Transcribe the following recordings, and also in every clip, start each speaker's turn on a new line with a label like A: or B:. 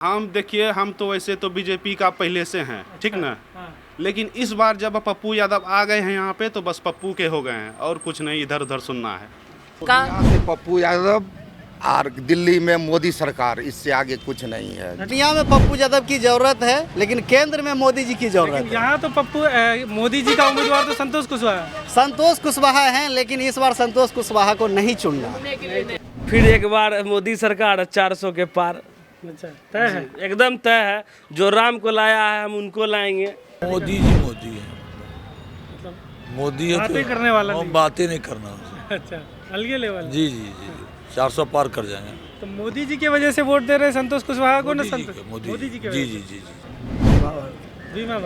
A: हम देखिए, हम तो वैसे तो बीजेपी का पहले से हैं, ठीक ना।
B: हाँ।
A: लेकिन इस बार जब पप्पू यादव आ गए हैं यहाँ पे तो बस पप्पू के हो गए हैं और कुछ नहीं इधर उधर सुनना है।
C: यहाँ से पप्पू यादव और दिल्ली में मोदी सरकार, इससे आगे कुछ नहीं है।
D: दुनिया में पप्पू यादव की जरूरत है, लेकिन केंद्र में मोदी जी की जरूरत
B: लेकिन
D: है।
B: यहाँ तो मोदी जी का उम्मीदवार तो संतोष कुशवाहा है।
D: संतोष कुशवाहा हैं, लेकिन इस बार संतोष कुशवाहा को नहीं चुनना।
E: फिर एक बार मोदी सरकार 400 के पार
B: अच्छा, तय है।
E: एकदम तय है। जो राम को लाया है हम उनको लाएंगे।
F: मोदी जी मोदी है, मोदी है
B: बातें करने वाला
F: हम
B: नहीं।
F: बातें नहीं करना उनसे।
B: अच्छा, अलगे लेवल।
F: जी जी जी जी 400 पार कर जाएंगे।
B: तो मोदी जी की वजह से वोट दे रहे हैं संतोष कुशवाहा को ना?
F: मोदी जी
B: संतोष
F: के,
B: मोदी जी के
F: जी
B: वजह
F: जी
B: से।
F: जी जी
B: बीमा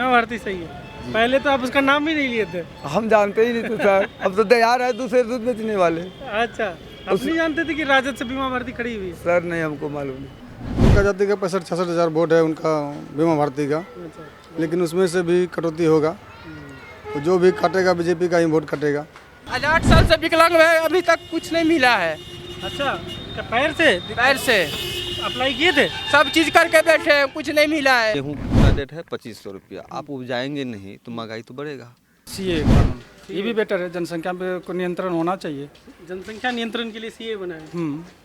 B: भारती सही है। पहले तो आप उसका नाम भी नहीं लिए थे।
G: हम जानते ही नहीं थे सर। अब तो तैयार है दूसरे दूध बेचने वाले।
B: अच्छा, आप नहीं जानते थे कि राजद से बीमा भारती खड़ी हुई है?
G: सर नहीं, हमको मालूम नहीं।
H: उनका जाति का 65-66 हज़ार वोट है उनका बीमा भारती का,
B: अच्छा,
H: लेकिन उसमें से भी कटौती होगा। तो जो भी काटेगा बीजेपी का ही वोट कटेगा।
I: आज 8 साल से विकलांग है, अभी तक कुछ नहीं मिला है।
B: अच्छा, क्या पैर से अप्लाई किए थे?
I: सब चीज करके बैठे हैं, कुछ नहीं मिला है।
J: गेहूँ का रेट है 2500 रुपया। आप उपजाएंगे नहीं तो महंगाई तो बढ़ेगा।
H: सीए कानून ये भी बेटर है, जनसंख्या पे को नियंत्रण होना चाहिए।
B: जनसंख्या नियंत्रण के लिए सीए बनाए।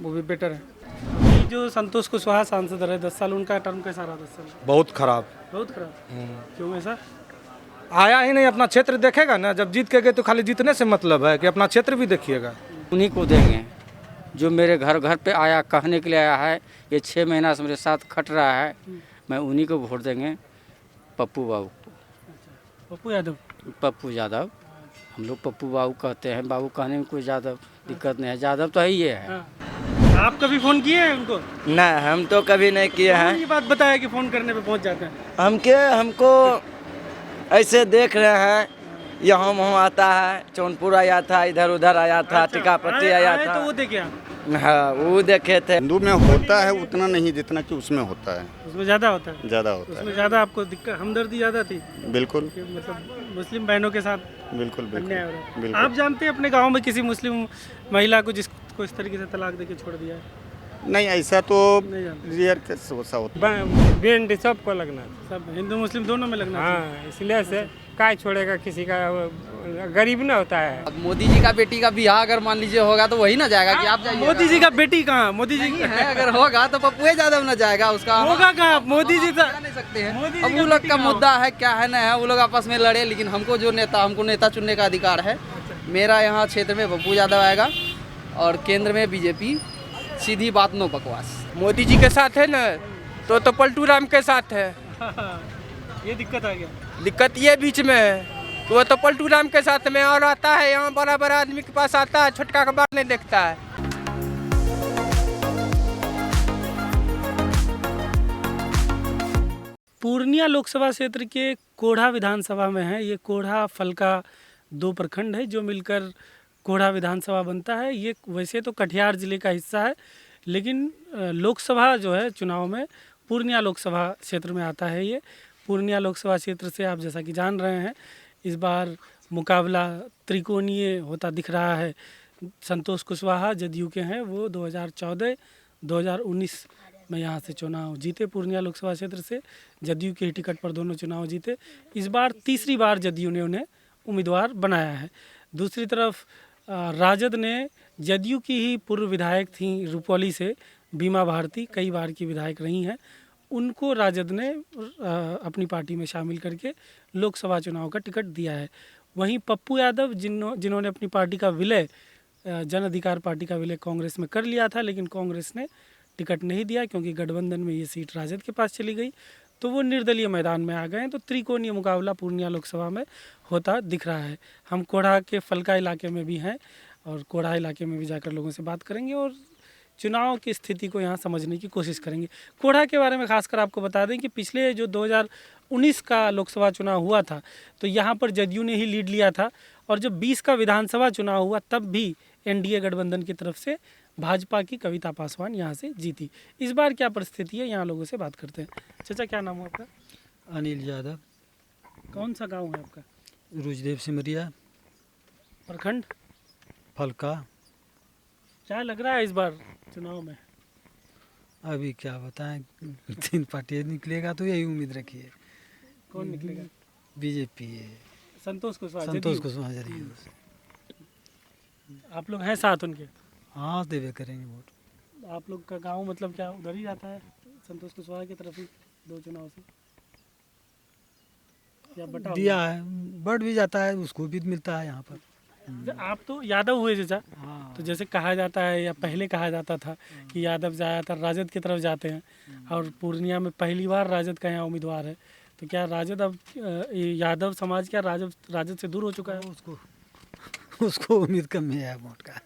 H: वो भी बेटर है।
B: ये जो संतोष कुशवाहा सांसद रहे 10 साल, उनका टर्म कैसा रहा? 10 साल
H: बहुत खराब।
B: बहुत खराब। क्यों ऐसा?
H: आया ही नहीं, अपना क्षेत्र देखेगा ना। जब जीत के गए तो खाली जीतने से मतलब है कि अपना क्षेत्र भी देखिएगा।
K: उन्हीं को देंगे जो मेरे घर पे आया, कहने के लिए आया है। ये 6 महीना से मेरे साथ खट रहा है। मैं उन्हीं को वोट देंगे, पप्पू बाबू को। पप्पू यादव हम लोग पप्पू बाबू कहते हैं। बाबू कहने में कोई ज़्यादा दिक्कत नहीं है, यादव तो ही है।
B: हाँ। आप कभी फोन किए हैं उनको?
E: ना, हम तो कभी नहीं किए हैं।
B: ये बात बताया कि फोन करने पे पहुंच जाते हैं।
E: हमको ऐसे देख रहे हैं, यहाँ वहाँ आता है। जौनपुर आया था, इधर उधर आया था, टिकापट्टी आया था।
B: तो वो देखे?
E: हाँ, वो देखे थे।
C: हिंदू में होता है उतना नहीं जितना कि उसमें होता है।
B: उसमें ज़्यादा होता है।
C: ज़्यादा होता
B: उसमें ज़्यादा आपको दिक्कत, हमदर्दी ज़्यादा थी
C: है। बिल्कुल
B: कि मतलब मुस्लिम बहनों के साथ
C: बिल्कुल
B: अन्याय हो रहा है।
C: बिल्कुल।
B: आप जानते हैं अपने गांव में किसी मुस्लिम महिला को जिसको इस तरीके से तलाक देके छोड़ दिया है?
C: नहीं, ऐसा तो
B: नहीं जानते।
C: रेयर केस होता है।
H: बेंड सबको लगना,
B: सब हिंदू मुस्लिम दोनों में लगना चाहिए।
H: हाँ, इसलिए से काय छोड़ेगा किसी का, गरीब ना होता है।
I: अब मोदी जी का बेटी का बिहार अगर मान लीजिए होगा तो वही ना जाएगा कि आप जाइए।
B: मोदी जी का बेटी कहाँ? मोदी जी
I: नहीं है, अगर होगा तो पप्पू यादव ना जाएगा। उसका
B: होगा कहाँ? मोदी जी
I: जा नहीं सकते हैं।
B: मोदी जी
I: अब
B: का
I: वो लोग
B: बेटी
I: का
B: कहाँ
I: मुद्दा है क्या है ना है, वो लोग आपस में लड़े। लेकिन हमको नेता चुनने का अधिकार है। मेरा यहाँ क्षेत्र में पप्पू यादव आएगा और केंद्र में बीजेपी। सीधी बात, नो बकवास। मोदी जी के साथ है ना तो पलटू राम के साथ है।
B: ये दिक्कत आ गया।
I: दिक्कत ये बीच में है कि वो तो पलटू राम के साथ में और आता है, यहाँ बड़ा बड़ा आदमी के पास आता है, छोटका का बात नहीं देखता है।
B: पूर्णिया लोकसभा क्षेत्र के कोढ़ा विधानसभा में है। ये कोढ़ा फलका 2 प्रखंड है जो मिलकर कोढ़ा विधानसभा बनता है। ये वैसे तो कटिहार जिले का हिस्सा है, लेकिन लोकसभा जो है चुनाव में पूर्णिया लोकसभा क्षेत्र में आता है। ये पूर्णिया लोकसभा क्षेत्र से आप जैसा कि जान रहे हैं, इस बार मुकाबला त्रिकोणीय होता दिख रहा है। संतोष कुशवाहा जदयू के हैं, वो 2014-2019 में यहाँ से चुनाव जीते। पूर्णिया लोकसभा क्षेत्र से जदयू के ही टिकट पर दोनों चुनाव जीते। इस बार तीसरी बार जदयू ने उन्हें उम्मीदवार बनाया है। दूसरी तरफ राजद ने जदयू की ही पूर्व विधायक थी रुपौली से बीमा भारती, कई बार की विधायक रही हैं, उनको राजद ने अपनी पार्टी में शामिल करके लोकसभा चुनाव का टिकट दिया है। वहीं पप्पू यादव जिन्होंने अपनी पार्टी का विलय, जन अधिकार पार्टी का विलय कांग्रेस में कर लिया था, लेकिन कांग्रेस ने टिकट नहीं दिया क्योंकि गठबंधन में ये सीट राजद के पास चली गई, तो वो निर्दलीय मैदान में आ गए हैं। तो त्रिकोणीय मुकाबला पूर्णिया लोकसभा में होता दिख रहा है। हम कोढ़ा के फलका इलाके में भी हैं और कोढ़ा इलाके में भी जाकर लोगों से बात करेंगे और चुनाव की स्थिति को यहाँ समझने की कोशिश करेंगे। कोढ़ा के बारे में खासकर आपको बता दें कि पिछले जो 2019 का लोकसभा चुनाव हुआ था तो यहाँ पर जदयू ने ही लीड लिया था, और जब 20 का विधानसभा चुनाव हुआ तब भी एनडीए गठबंधन की तरफ से भाजपा की कविता पासवान यहाँ से जीती। इस बार क्या परिस्थिति है, यहाँ लोगों से बात करते हैं। चाचा, क्या नाम है आपका?
G: अनिल यादव।
B: कौन सा गाँव है आपका?
G: रुजदेव सिमरिया,
B: प्रखंड
G: फलका।
B: क्या लग रहा है इस बार चुनाव में?
G: अभी क्या बताएं, 3 पार्टी निकलेगा तो यही उम्मीद रखिए।
B: कौन निकलेगा?
G: बीजेपी है,
B: संतोष कुशवाहा,
G: संतोष
B: जदयू।
G: कुशवाहा जदयू।
B: आप लोग हैं साथ उनके?
G: हाँ, देवे करेंगे वोट।
B: आप लोग का गांव मतलब क्या उधर ही जाता है, संतोष कुशवाहा की तरफ ही 2 चुनाव से, या बटा हुआ?
G: दिया है, बढ़ भी जाता है, उसको भी मिलता है यहाँ पर।
B: आप तो यादव हुए चाचा,
G: हाँ,
B: तो जैसे कहा जाता है या पहले कहा जाता था कि यादव ज़्यादातर राजद की तरफ जाते हैं और पूर्णिया में पहली बार राजद का यहाँ उम्मीदवार है, तो क्या राजद अब यादव समाज क्या राजद से दूर हो चुका है?
G: उसको उम्मीद कम है वोट का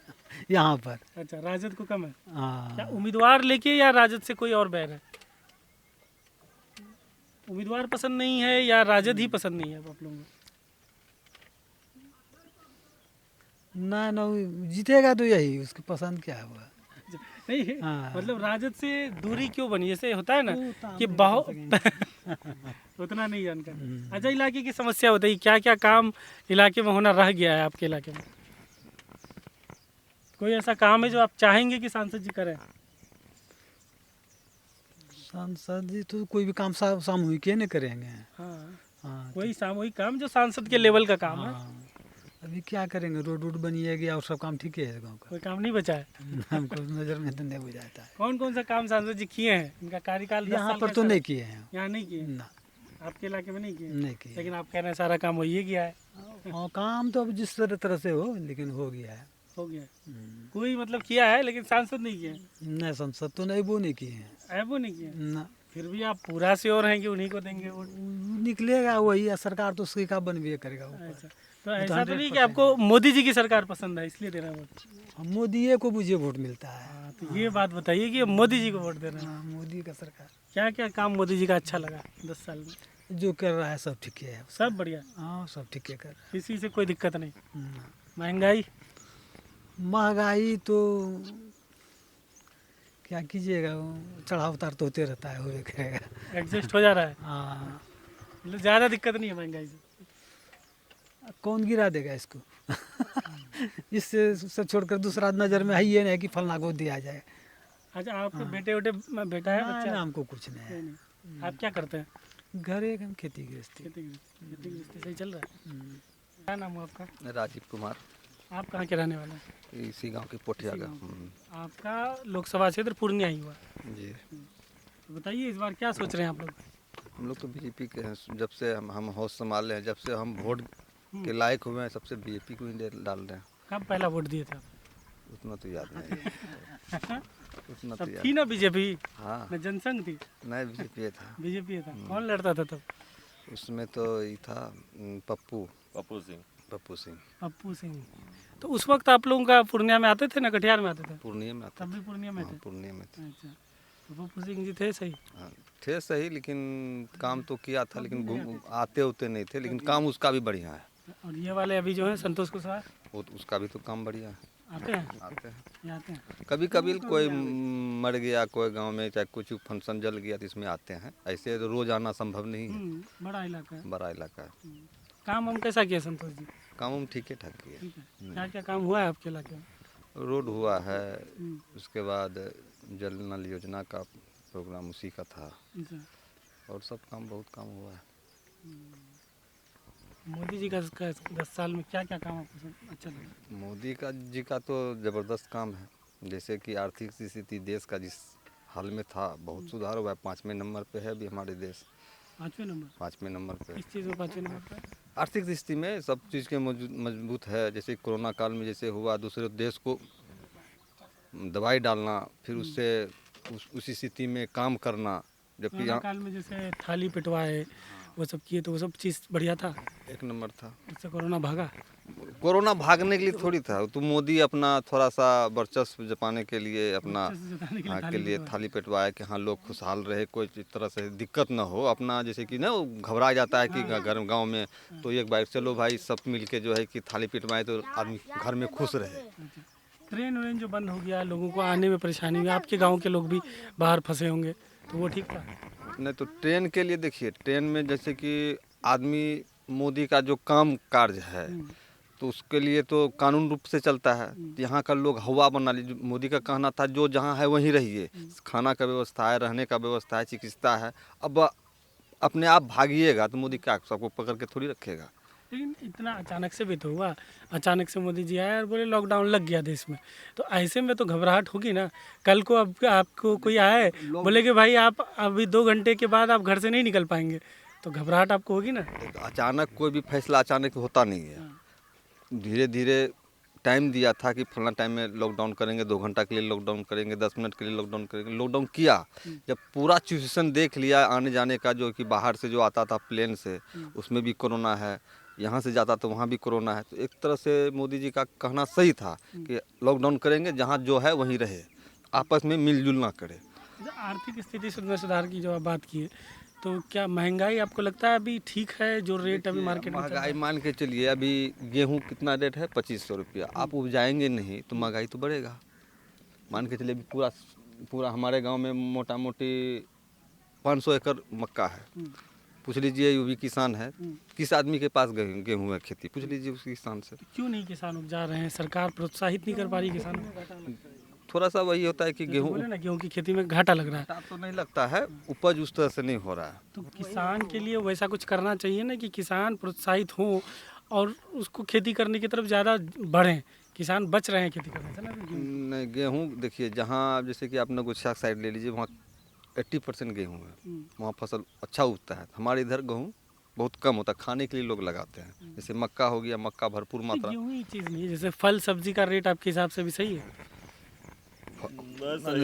G: यहाँ पर।
B: अच्छा, राजद को कम है। क्या
G: हाँ,
B: उम्मीदवार लेके या राजद से कोई और बैर है? उम्मीदवार पसंद नहीं है या राजद ही पसंद नहीं है आप लोगों को?
G: ना ना, जीतेगा तो यही, उसकी पसंद क्या हुआ।
B: नहीं,
G: हाँ।
B: मतलब राजद से दूरी क्यों बनी? जैसे होता है ना कि
G: नहीं
B: बहुत
G: बता
B: उतना नहीं जानकार। अच्छा, इलाके की समस्या बताइए, क्या क्या काम इलाके में होना रह गया है आपके इलाके में? कोई ऐसा काम है जो आप चाहेंगे कि सांसद जी करें?
G: सांसद जी तो कोई भी काम सामूहिक नहीं करेंगे।
B: हाँ,
G: हाँ,
B: कोई सामूहिक काम जो सांसद के लेवल का काम है।
G: हाँ, अभी क्या करेंगे, रोड बनिएगी और सब काम ठीक है गाँव का।
B: कोई काम नहीं बचा है?
G: हमको नजर में तो नहीं बुझाता है।
B: कौन कौन सा काम सांसद जी किए हैं? इनका कार्यकाल 10
G: यहाँ
B: साल
G: पर
B: का
G: तो
B: चला।
G: नहीं किए हैं।
B: यहाँ नहीं किए?
G: ना,
B: आपके इलाके में नहीं किए?
G: नहीं किए।
B: लेकिन आप कह रहे हैं सारा काम हो ही गया है।
G: हाँ, काम तो अब जिस तरह से हो, लेकिन हो गया है।
B: हो गया है। कोई मतलब किया है लेकिन सांसद नहीं किए?
G: नहीं, संसद तो नहीं, वो नहीं किए हैं।
B: ऐबो नहीं किए?
G: ना,
B: फिर भी आप पूरा श्योर हैं कि उन्हीं को देंगे वोट?
G: निकलेगा वही है, सरकार तो उसकी का बन भी करेगा ऊपर।
B: अच्छा, तो ऐसा तो नहीं कि आपको मोदी जी की सरकार पसंद है इसलिए दे रहे हैं वोट?
G: मोदी को मुझे वोट मिलता है।
B: हाँ, तो ये बात बताइए कि मोदी जी को वोट दे रहे हैं।
G: हाँ, मोदी का सरकार
B: क्या क्या काम मोदी जी का अच्छा लगा 10 साल में?
G: जो कर रहा है सब ठीक है।
B: सब बढ़िया,
G: हाँ, सब ठीक है कर रहा
B: किसी से कोई दिक्कत नहीं?
G: है।
B: महंगाई?
G: महंगाई तो क्या कीजिएगा, चढ़ाव उतार तो होते रहता है, हो करेगा।
B: एडजस्ट हो जा रहा है?
G: हाँ,
B: मतलब ज़्यादा दिक्कत नहीं है महंगाई से?
G: कौन गिरा देगा इसको इससे सब छोड़कर दूसरा नज़र में है ये नहीं कि फलना को दिया जाए।
B: अच्छा, आपके बेटे बेटा है
G: ना,
B: बच्चा?
G: ना, हमको कुछ नहीं है।
B: नहीं। आप क्या करते हैं?
G: घर एक हम खेती गृहस्थी।
B: खेती गृहस्थी सही चल रहा है? क्या नाम है आपका?
J: राजीव कुमार,
B: आप कहाँ के रहने वाले हैं?
J: इसी गांव के पोठिया का।
B: आपका लोकसभा क्षेत्र पूर्णिया ही हुआ,
J: जी,
B: तो बताइए इस बार क्या सोच रहे हैं आप लोग?
J: हम लोग तो बीजेपी के हैं। जब से हम होश संभाले हैं, जब से हम वोट के लायक हुए हैं, सबसे बीजेपी को ही डाल रहे हैं।
B: कब पहला वोट दिए थे आप?
J: उतना तो याद नहीं उतना तो
B: तब
J: याद
B: थी ना बीजेपी?
J: हाँ,
B: न जनसंघ थी?
J: नहीं, बीजेपी था।
B: बीजेपी था। कौन लड़ता था तब?
J: उसमें तो ये था पप्पू सिंह।
B: पप्पू सिंह। तो उस वक्त आप लोगों का पूर्णिया में आते थे ना कटिहार में आते थे?
J: पूर्णिया में आता
B: तब भी पूर्णिया में
J: था।
B: थे?
J: हाँ, पूर्णिया में थे।
B: अच्छा, तो पप्पू सिंह जी थे सही?
J: हाँ, थे सही, लेकिन काम तो किया था, लेकिन आते होते नहीं थे, लेकिन काम उसका भी बढ़िया है।
B: और ये वाले अभी जो है संतोष कुशवाहा,
J: वो उसका भी तो काम बढ़िया है।
B: आते हैं?
J: आते हैं
B: ये आते हैं?
J: कभी कभी, कोई मर गया कोई गांव में, चाहे कुछ फंक्शन जल गया तो इसमें आते हैं। ऐसे तो रोज आना संभव नहीं है,
B: बड़ा इलाका है।
J: बड़ा इलाका है।
B: काम हम कैसा किया संतोष जी?
J: काम हम ठीक ठाक किया।
B: ठीक है। क्या क्या काम हुआ है आपके इलाके में?
J: रोड हुआ है, उसके बाद जल नल योजना का प्रोग्राम उसी का था,
B: अच्छा।
J: और सब काम, बहुत काम हुआ है।
B: मोदी जी का 10 साल में क्या क्या काम आपको अच्छा लगा?
J: मोदी जी का तो ज़बरदस्त काम है। जैसे कि आर्थिक स्थिति देश का जिस हाल में था, बहुत सुधार हुआ है। 5वें नंबर पे है अभी हमारे देश।
B: 5वें नंबर?
J: 5वें नंबर पे।
B: किस चीज़ में 5वें नंबर पे?
J: आर्थिक स्थिति में सब चीज़ के मजबूत है। जैसे कोरोना काल में जैसे हुआ, दूसरे देश को दवाई डालना, फिर उससे उसी स्थिति में काम करना। जबकि
B: कोरोना काल में जैसे थाली पिटवाए, वो सब किए, तो वो सब चीज़ बढ़िया था?
J: एक नंबर था।
B: उससे कोरोना भागा?
J: कोरोना भागने के लिए थोड़ी था, तो मोदी अपना थोड़ा सा वर्चस्व जताने के लिए अपना हाँ के लिए थाली पिटवाया कि हाँ लोग खुशहाल रहे, कोई तरह से दिक्कत ना हो। अपना जैसे कि ना घबरा जाता है कि घर गांव में, तो एक बार चलो भाई सब मिल के जो है कि थाली पिटवाए तो आदमी घर में खुश रहे।
B: ट्रेन व्रेन जो बंद हो गया, लोगों को आने में परेशानी हुई, आपके गाँव के लोग भी बाहर फंसे होंगे, तो वो ठीक था?
J: नहीं तो ट्रेन के लिए देखिए, ट्रेन में जैसे कि आदमी मोदी का जो काम कार्य है, तो उसके लिए तो कानून रूप से चलता है। यहाँ का लोग हवा बना लीजिए। मोदी का कहना था जो जहाँ है वहीं रहिए, खाना का व्यवस्था है, रहने का व्यवस्था है, चिकित्सा है। अब अपने आप भागिएगा तो मोदी क्या सबको पकड़ के थोड़ी रखेगा।
B: लेकिन इतना अचानक से भी तो हुआ, अचानक से मोदी जी आए और बोले लॉकडाउन लग गया देश में, तो ऐसे में तो घबराहट होगी ना। कल को अब आपको कोई आए बोले कि भाई आप अभी 2 घंटे के बाद आप घर से नहीं निकल पाएंगे, तो घबराहट आपको होगी ना।
J: अचानक कोई भी फैसला अचानक होता नहीं है। धीरे धीरे टाइम दिया था कि फलाना टाइम में लॉकडाउन करेंगे, 2 घंटा के लिए लॉकडाउन करेंगे, 10 मिनट के लिए लॉकडाउन करेंगे। लॉकडाउन किया, जब पूरा सिचुएशन देख लिया आने जाने का, जो कि बाहर से जो आता था प्लेन से उसमें भी कोरोना है, यहाँ से जाता तो वहाँ भी कोरोना है, तो एक तरह से मोदी जी का कहना सही था कि लॉकडाउन करेंगे, जहाँ जो है वहीं रहे, आपस में मिलजुल ना करे।
B: आर्थिक स्थिति में सुधार की जो आप बात की है, तो क्या महंगाई आपको लगता है अभी ठीक है जो रेट अभी मार्केट में?
J: महंगाई मान के चलिए, अभी गेहूँ कितना रेट है? 2500 रुपया। आप उपजाएंगे नहीं तो महंगाई तो बढ़ेगा। मान के चलिए पूरा हमारे गांव में मोटा मोटी 500 एकड़ मक्का है। पूछ लीजिए वो भी किसान है, किस आदमी के पास गेहूँ है खेती, पूछ लीजिए उस किसान से।
B: क्यों नहीं किसान उपजा रहे हैं? सरकार प्रोत्साहित नहीं कर पा रही किसानों को?
J: थोड़ा सा वही होता है कि
B: गेहूँ की खेती में घाटा लग रहा है।
J: तो नहीं लगता है, उपज उस तरह से नहीं हो रहा है।
B: तो किसान के लिए वैसा कुछ करना चाहिए ना कि किसान प्रोत्साहित हो और उसको खेती करने की तरफ ज़्यादा बढ़ें। किसान बच रहे हैं खेती करने से ना।
J: नहीं, गेहूँ देखिए, जहाँ जैसे कि आपने गुजरात साइड ले लीजिए, वहाँ 80% गेहूँ है, वहाँ फसल अच्छा उगता है। हमारे इधर गेहूँ बहुत कम होता है, खाने के लिए लोग लगाते हैं। जैसे मक्का हो गया, मक्का भरपूर मात्रा।
B: गेहूँ ही चीज़ नहीं है, जैसे फल सब्जी का रेट आपके हिसाब से भी सही है?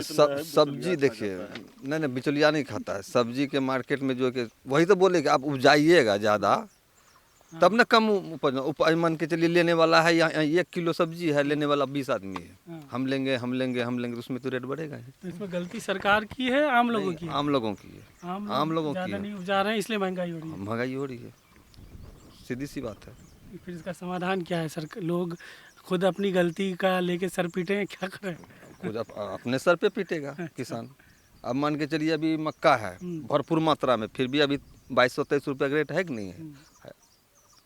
J: सब्जी देखिए, नहीं बिचौलिया नहीं खाता है। सब्जी के मार्केट में जो है, वही तो बोले कि आप उपजाइएगा ज़्यादा तब ना कम उपज मान के चलिए। लेने वाला है यहाँ 1 किलो सब्जी है, लेने वाला 20 आदमी है, हम लेंगे तो उसमें तो रेट बढ़ेगा ही।
B: तो इसमें गलती सरकार की है आम लोगों की?
J: आम लोगों की है, आम लोगों की
B: नहीं उपजा रहे हैं इसलिए महंगाई हो रही है।
J: महंगाई हो रही है, सीधी सी बात है।
B: फिर इसका समाधान क्या है? सरकार लोग खुद अपनी गलती का लेके सर पीटे, क्या करें?
J: खुद अपने सर पे पीटेगा किसान। अब मान के चलिए अभी मक्का है भरपूर मात्रा में, फिर भी अभी 2200-2300 रुपये का रेट है कि नहीं है?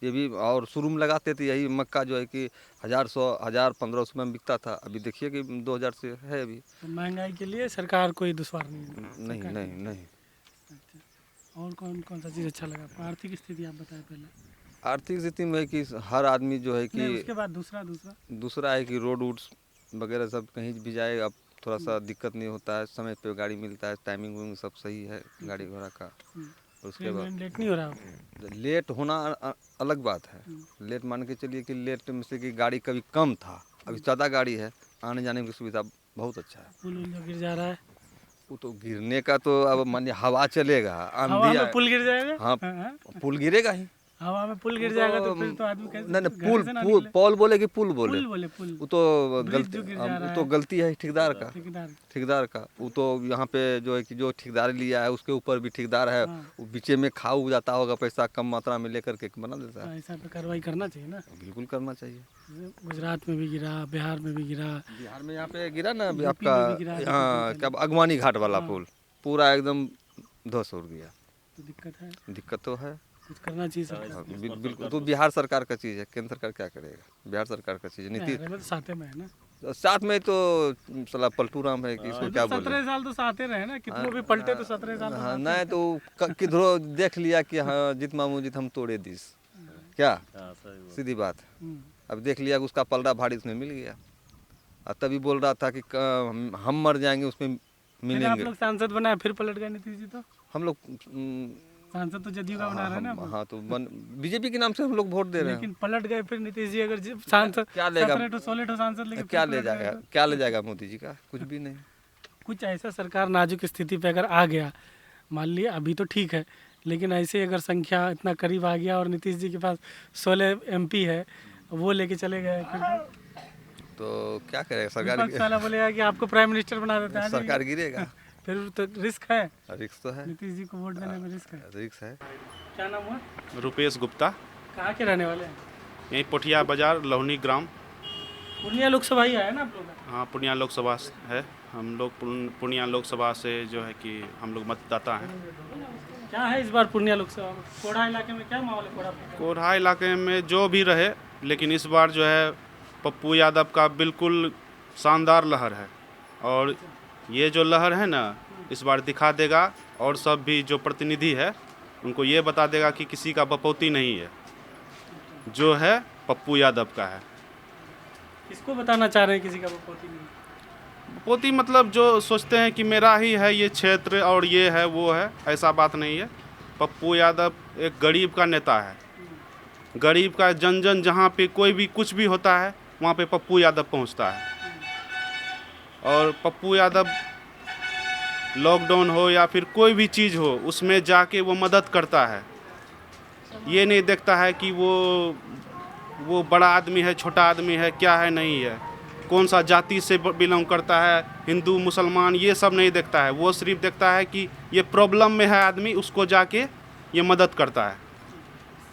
J: ये भी, और शुरू में लगाते थे यही मक्का जो है कि 1000-1500 में बिकता था, अभी देखिए कि 2000 से है अभी।
B: तो महंगाई के लिए सरकार कोई दुश्वार नहीं है?
J: नहीं।
B: अच्छा, और कौन सा चीज़ अच्छा लगा? आर्थिक स्थिति आप बताएं पहले।
J: आर्थिक स्थिति में है कि हर आदमी जो है कि
B: उसके बाद दूसरा
J: है कि रोड वूड्स वगैरह सब कहीं भी जाए, अब थोड़ा सा दिक्कत नहीं होता है, समय पे गाड़ी मिलता है, टाइमिंग सब सही है गाड़ी घोड़ा का। उसके बाद
B: लेट नहीं हो रहा?
J: लेट होना अलग बात है। लेट मान के चलिए कि लेट में से कि गाड़ी कभी कम था, अभी ज़्यादा गाड़ी है, आने जाने की सुविधा बहुत अच्छा है।
B: पुल गिर जा रहा है,
J: वो तो गिरने का तो अब मान हवा चलेगा, आंधी
B: में पुल गिर जाएगा।
J: हाँ, पुल गिरेगा ही।
B: हवा में पुल गिर जाएगा तो फिर तो आदमी कैसे?
J: नहीं, पुल बोले कि पुल बोले,
B: पुल
J: वो तो गलती है ठेकेदार का। वो तो यहाँ पे जो है कि जो ठेकेदार लिया है उसके ऊपर भी ठेकेदार है, वो बीचे में खा उग जाता होगा, पैसा कम मात्रा में लेकर के बना देता है।
B: ऐसा तो कार्रवाई करना चाहिए ना।
J: बिल्कुल करना चाहिए।
B: गुजरात में भी गिरा, बिहार में भी गिरा।
J: बिहार में यहाँ पे गिरा ना आपका, यहाँ क्या अगवानी घाट वाला पुल पूरा एकदम ध्वस्त हो गया।
B: तो
J: दिक्कत तो है,
B: कुछ करना चाहिए सरकार।
J: बिल्कुल, तो बिहार सरकार का चीज़ है, केंद्र सरकार क्या करेगा? बिहार सरकार का चीज़ है। नीति
B: साथ में है ना,
J: साथ में तो सला पलटू राम है कि इसको क्या बोले।
B: 17 साल तो साथ रहे ना, कितनों भी पलटे तो 17 साल।
J: हाँ, नहीं तो किधरों देख लिया कि हाँ जित मामू जित हम तोड़े दिस, क्या सीधी बात। अब देख लिया कि उसका पलड़ा भारी उसमें मिल गया, और तभी बोल रहा था कि हम मर जाएंगे उसमें मिलेंगे।
B: आप लोग सांसद बनाए फिर पलट गए नीतीश जी, तो
J: हम लोग
B: सांसद तो जदयू का बना रहे हैं ना।
J: हाँ, तो बीजेपी के नाम से हम लोग वोट दे रहे हैं।
B: लेकिन पलट गए फिर नीतीश जी, अगर सांसद
J: क्या लेगा?
B: 16 सांसद लेके
J: क्या ले जाएगा मोदी जी का? कुछ भी नहीं।
B: कुछ ऐसा सरकार नाजुक स्थिति पे अगर आ गया, मान लिया अभी तो ठीक है, लेकिन ऐसे अगर संख्या इतना करीब आ गया और नीतीश जी के पास 16 MP है, वो लेके चले गए,
J: तो क्या करेगा सरकार?
B: साला बोलेगा कि आपको प्राइम मिनिस्टर बना देता है,
J: सरकार गिरेगा।
B: फिर तो रिस्क है।
J: रिस्क तो है,
B: नीतीश जी को वोट देने में रिस्क है। क्या नाम हुआ?
A: रुपेश गुप्ता।
B: कहाँ के रहने वाले हैं?
A: यहीं पोठिया बाजार, लोहनी ग्राम।
B: पूर्णिया लोकसभा ही है ना आप लोग?
A: हाँ, पूर्णिया लोकसभा है। हम लोग पूर्णिया लोकसभा से जो है कि हम लोग मतदाता हैं।
B: क्या है इस बार पूर्णिया लोकसभा में? कोढ़ा इलाके में क्या माहौल है? कोढ़ा
A: इलाके में जो भी रहे लेकिन इस बार जो है पप्पू यादव का बिल्कुल शानदार लहर है, और ये जो लहर है ना इस बार दिखा देगा, और सब भी जो प्रतिनिधि है उनको ये बता देगा कि किसी का बपौती नहीं है, जो है पप्पू यादव का है।
B: किसको बताना चाह रहे हैं किसी का बपौती नहीं?
A: बपौती मतलब जो सोचते हैं कि मेरा ही है ये क्षेत्र और ये है वो है, ऐसा बात नहीं है। पप्पू यादव एक गरीब का नेता है, गरीब का जन जन जहाँ पे कोई भी कुछ भी होता है वहाँ पे पप्पू यादव पहुँचता है। और पप्पू यादव लॉकडाउन हो या फिर कोई भी चीज़ हो उसमें जाके वो मदद करता है। ये नहीं देखता है कि वो बड़ा आदमी है छोटा आदमी है क्या है नहीं है, कौन सा जाति से बिलोंग करता है, हिंदू मुसलमान, ये सब नहीं देखता है। वो सिर्फ देखता है कि ये प्रॉब्लम में है आदमी, उसको जाके ये मदद करता है।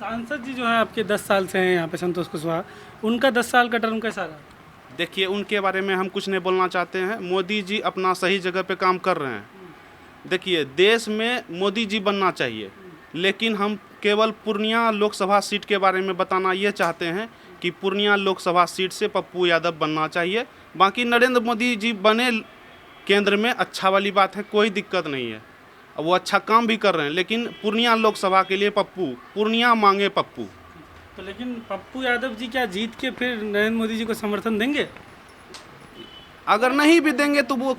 B: सांसद जी जो हैं आपके 10 साल से हैं यहाँ पे, संतोष कुशवाहा, उनका 10 साल का टर्म कैसा रहा?
A: देखिए उनके बारे में हम कुछ नहीं बोलना चाहते हैं। मोदी जी अपना सही जगह पे काम कर रहे हैं। देखिए देश में मोदी जी बनना चाहिए, लेकिन हम केवल पूर्णिया लोकसभा सीट के बारे में बताना ये चाहते हैं कि पूर्णिया लोकसभा सीट से पप्पू यादव बनना चाहिए। बाकी नरेंद्र मोदी जी बने केंद्र में अच्छा वाली बात है, कोई दिक्कत नहीं है, वो अच्छा काम भी कर रहे हैं, लेकिन पूर्णिया लोकसभा के लिए पप्पू, पूर्णिया मांगे पप्पू।
B: तो लेकिन पप्पू यादव जी क्या जीत के फिर नरेंद्र मोदी जी को समर्थन देंगे?
A: अगर नहीं भी देंगे तो वो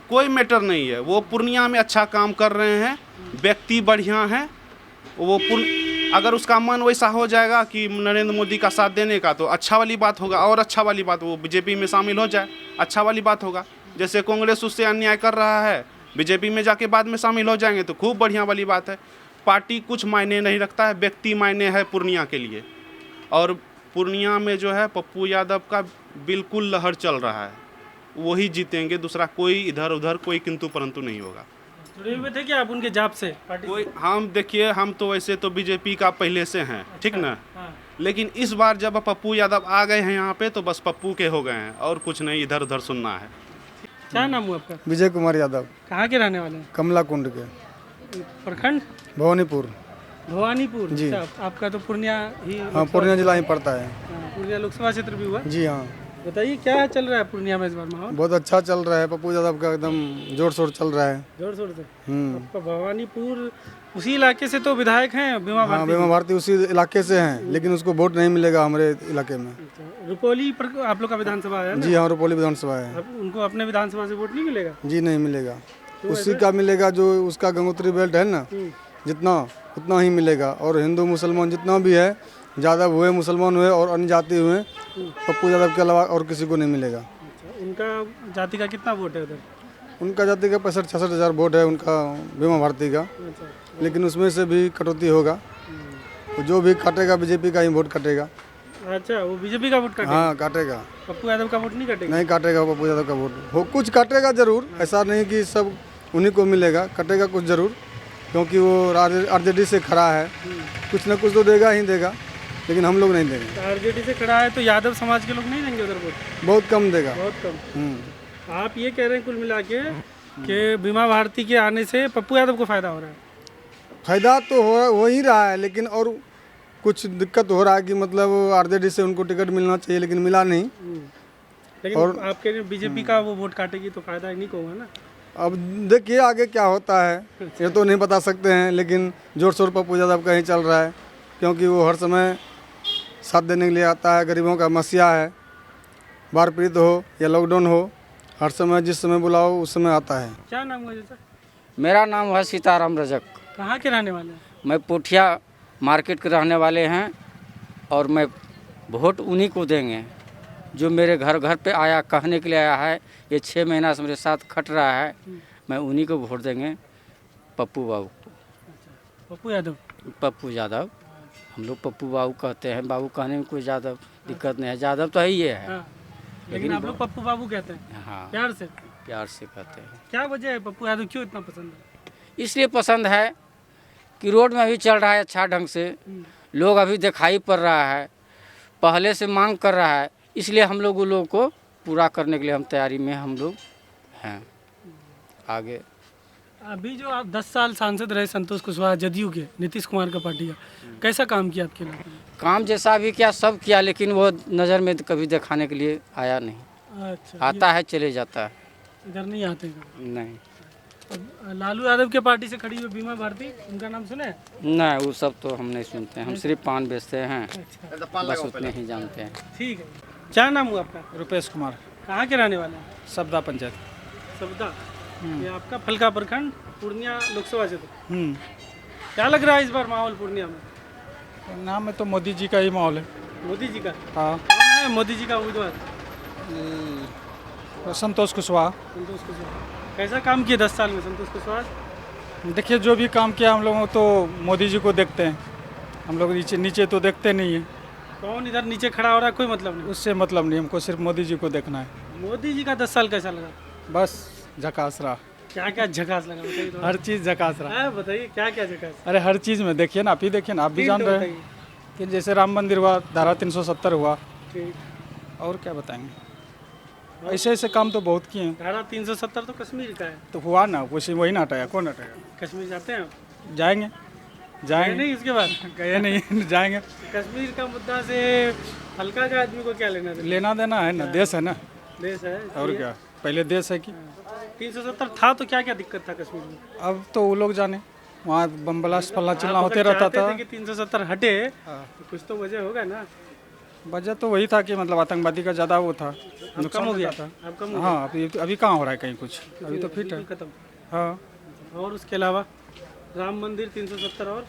A: कोई मैटर नहीं है। वो पूर्णिया में अच्छा काम कर रहे हैं, व्यक्ति बढ़िया हैं। वो अगर उसका मन वैसा हो जाएगा कि नरेंद्र मोदी का साथ देने का तो अच्छा वाली बात होगा, और अच्छा वाली बात वो बीजेपी में शामिल हो जाए, अच्छा वाली बात होगा। जैसे कांग्रेस उससे अन्याय कर रहा है, बीजेपी में जाके बाद में शामिल हो जाएंगे तो खूब बढ़िया वाली बात है। पार्टी कुछ मायने नहीं रखता है, व्यक्ति मायने है पूर्णिया के लिए। और पूर्णिया में जो है पप्पू यादव का बिल्कुल लहर चल रहा है, वही जीतेंगे, दूसरा कोई इधर उधर कोई किंतु परंतु नहीं होगा।
B: जुड़े हुए थे क्या आप उनके जाप से पार्टी?
A: कोई हम देखिए हम तो वैसे तो बीजेपी का पहले से हैं, ठीक ना, लेकिन इस बार जब पप्पू यादव आ गए हैं यहाँ पे तो बस पप्पू के हो गए हैं, और कुछ नहीं इधर उधर सुनना है।
B: क्या नाम हुआ आपका?
G: विजय कुमार यादव।
B: कहाँ के रहने वाले हैं?
G: कमला कुंड के,
B: प्रखंड
G: भवानीपुर।
B: भवानीपुर
G: जी।
B: अच्छा, आपका तो पूर्णिया ही?
G: हाँ, पूर्णिया जिला ही पड़ता है।
B: पूर्णिया लोकसभा क्षेत्र भी हुआ?
G: जी हाँ।
B: बताइए क्या चल रहा है पूर्णिया में इस बार माहौल?
G: बहुत अच्छा चल रहा है, पप्पू यादव का एकदम जोर शोर चल रहा है।
B: जोर शोर से। आपका भवानीपुर उसी इलाके से तो विधायक हैं बीमा भारती?
G: हाँ, बीमा भारती उसी इलाके से हैं, लेकिन उसको वोट नहीं मिलेगा हमारे इलाके में।
B: रुपौली पर आप लोग का विधानसभा है ना?
G: जी हाँ, रुपौली विधानसभा है।
B: उनको अपने विधानसभा से वोट नहीं मिलेगा?
G: जी नहीं मिलेगा, उसी का मिलेगा जो उसका गंगोत्री बेल्ट है ना, जितना उतना ही मिलेगा। और हिंदू मुसलमान जितना भी है, यादव हुए, मुसलमान हुए और अन्य जाति हुए, पप्पू यादव के अलावा और किसी को नहीं मिलेगा।
B: उनका जाति का कितना वोट है उधर?
G: उनका जाति का 65-66 हज़ार वोट है उनका बीमा भारती का, लेकिन उसमें से भी कटौती होगा। जो भी काटेगा बीजेपी का ही वोट काटेगा।
B: अच्छा, वो बीजेपी का वोट काटेगा?
G: हाँ काटेगा।
B: पप्पू यादव का वोट नहीं काटेगा?
G: नहीं काटेगा पप्पू यादव का वोट, हो कुछ काटेगा जरूर, ऐसा नहीं कि सब उन्हीं को मिलेगा, कटेगा कुछ जरूर, क्योंकि वो आरजेडी से खड़ा है, कुछ न कुछ तो देगा ही देगा, लेकिन हम लोग नहीं देंगे।
B: आरजेडी से खड़ा है तो यादव समाज के लोग नहीं देंगे उधर वोट?
G: बहुत कम देगा,
B: बहुत कम। आप ये कह रहे हैं कुल मिला के कि बीमा भारती के आने से पप्पू यादव को फायदा हो रहा है?
G: फायदा तो हो ही रहा है, लेकिन और कुछ दिक्कत हो रहा है कि मतलब आरजेडी से उनको टिकट मिलना चाहिए लेकिन मिला नहीं।
B: लेकिन और आप कह रहे हैं बीजेपी का वो वोट काटेगी तो फायदा ही नहीं होगा ना?
G: अब देखिए आगे क्या होता है, ये तो नहीं बता सकते हैं, लेकिन जोर शोर पप्पू यादव का ही चल रहा है, क्योंकि वो हर समय साथ देने के लिए आता है। गरीबों का मसीहा है, बाढ़ पीड़ित हो या लॉकडाउन हो, हर समय जिस समय बुलाओ उस समय आता है।
B: क्या नाम है चाचा?
K: मेरा नाम है सीताराम रजक।
B: कहाँ के रहने वाले हैं?
K: मैं पोठिया मार्केट के रहने वाले हैं, और मैं वोट उन्हीं को देंगे जो मेरे घर घर पे आया, कहने के लिए आया है, ये 6 महीना से मेरे साथ खट रहा है, मैं उन्हीं को वोट देंगे, पप्पू बाबू को।
B: पप्पू यादव?
K: पप्पू यादव, हम लोग पप्पू बाबू कहते हैं, बाबू कहने में कोई ज़्यादा दिक्कत नहीं है, यादव तो ही है।
B: हाँ। लेकिन आप लोग पप्पू बाबू कहते हैं?
K: हाँ,
B: प्यार से?
K: प्यार से कहते हैं।
B: क्या वजह है पप्पू यादव क्यों इतना पसंद है?
K: इसलिए पसंद है कि रोड में अभी चल रहा है अच्छा ढंग से, लोग अभी दिखाई पड़ रहा है, पहले से मांग कर रहा है, इसलिए हम लोग उन लोगों को पूरा करने के लिए हम तैयारी में हम लोग हैं। आगे
B: अभी जो आप 10 साल सांसद रहे संतोष कुशवाहा जदयू के, नीतीश कुमार का पार्टी का, कैसा काम किया आपके इलाके में?
K: काम जैसा भी किया सब किया, लेकिन वो नज़र में तो कभी दिखाने के लिए आया नहीं।
B: अच्छा,
K: आता है चले जाता है,
B: इधर नहीं आते कभी।
K: नहीं
B: अब लालू यादव के पार्टी से खड़ी हुई बीमा भारती, उनका नाम सुने?
K: नहीं, वो सब तो हम नहीं सुनते हैं, हम सिर्फ पान बेचते हैं, बस उतने ही जानते हैं।
B: ठीक है, क्या नाम हुआ आपका?
H: रुपेश कुमार,
B: कहाँ के रहने वाले हैं?
H: सबदा पंचायत।
B: सबदा, ये आपका फलका प्रखंड पूर्णिया लोकसभा क्षेत्र। क्या लग रहा है इस बार माहौल पूर्णिया में?
H: नाम में तो मोदी जी का ही माहौल है।
B: मोदी जी का?
H: हाँ,
B: कौन है मोदी जी का उम्मीदवार?
H: संतोष कुशवाहा।
B: संतोष कुशवाहा। कैसा काम किया 10 साल में संतोष कुशवाहा?
H: देखिए, जो भी काम किया हम लोग तो मोदी जी को देखते हैं, हम लोग नीचे नीचे तो देखते नहीं हैं।
B: कौन इधर नीचे खड़ा हो रहा है कोई मतलब नहीं?
H: उससे मतलब नहीं, हमको सिर्फ मोदी जी को देखना है।
B: मोदी जी का 10 साल कैसा लगा?
H: बस झकास रहा,
B: क्या क्या झकास लगा बताइए तो।
H: हर चीज़ झकास रहा।
B: बताइए क्या क्या झकास?
H: अरे हर चीज़ में देखिए ना, आप ही देखिए ना, आप भी जान रहे हैं कि जैसे राम मंदिर हुआ, धारा 370 हुआ, और क्या बताएंगे, ऐसे ऐसे काम तो बहुत किए हैं।
B: धारा 370 तो कश्मीर का है।
H: तो हुआ ना, वही ना हटाया, कौन हटाया?
B: कश्मीर जाते हैं आप?
H: जाएंगे
B: गए नहीं उसके बाद?
H: गए नहीं, जाएंगे।
B: कश्मीर का मुद्दा से हल्का का आदमी को क्या लेना देना?
H: लेना देना है ना, देश है ना,
B: देश है
H: और क्या, पहले देश है कि
B: 370 था तो क्या क्या दिक्कत था कश्मीर में?
H: अब तो वो लोग जाने, वहाँ बम ब्लास्ट फल्ला चिल्ला होते रहता था
B: कि 370 हटे तो कुछ तो वजह होगा ना।
H: वजह तो वही था कि मतलब आतंकवादी का ज़्यादा वो था,
B: कम हो गया था। अब कम हो गया।
H: हाँ, अभी कहाँ हो रहा है कहीं कुछ, अभी तो फिट है।
B: खत्म।
H: हाँ,
B: और उसके अलावा राम मंदिर 370 और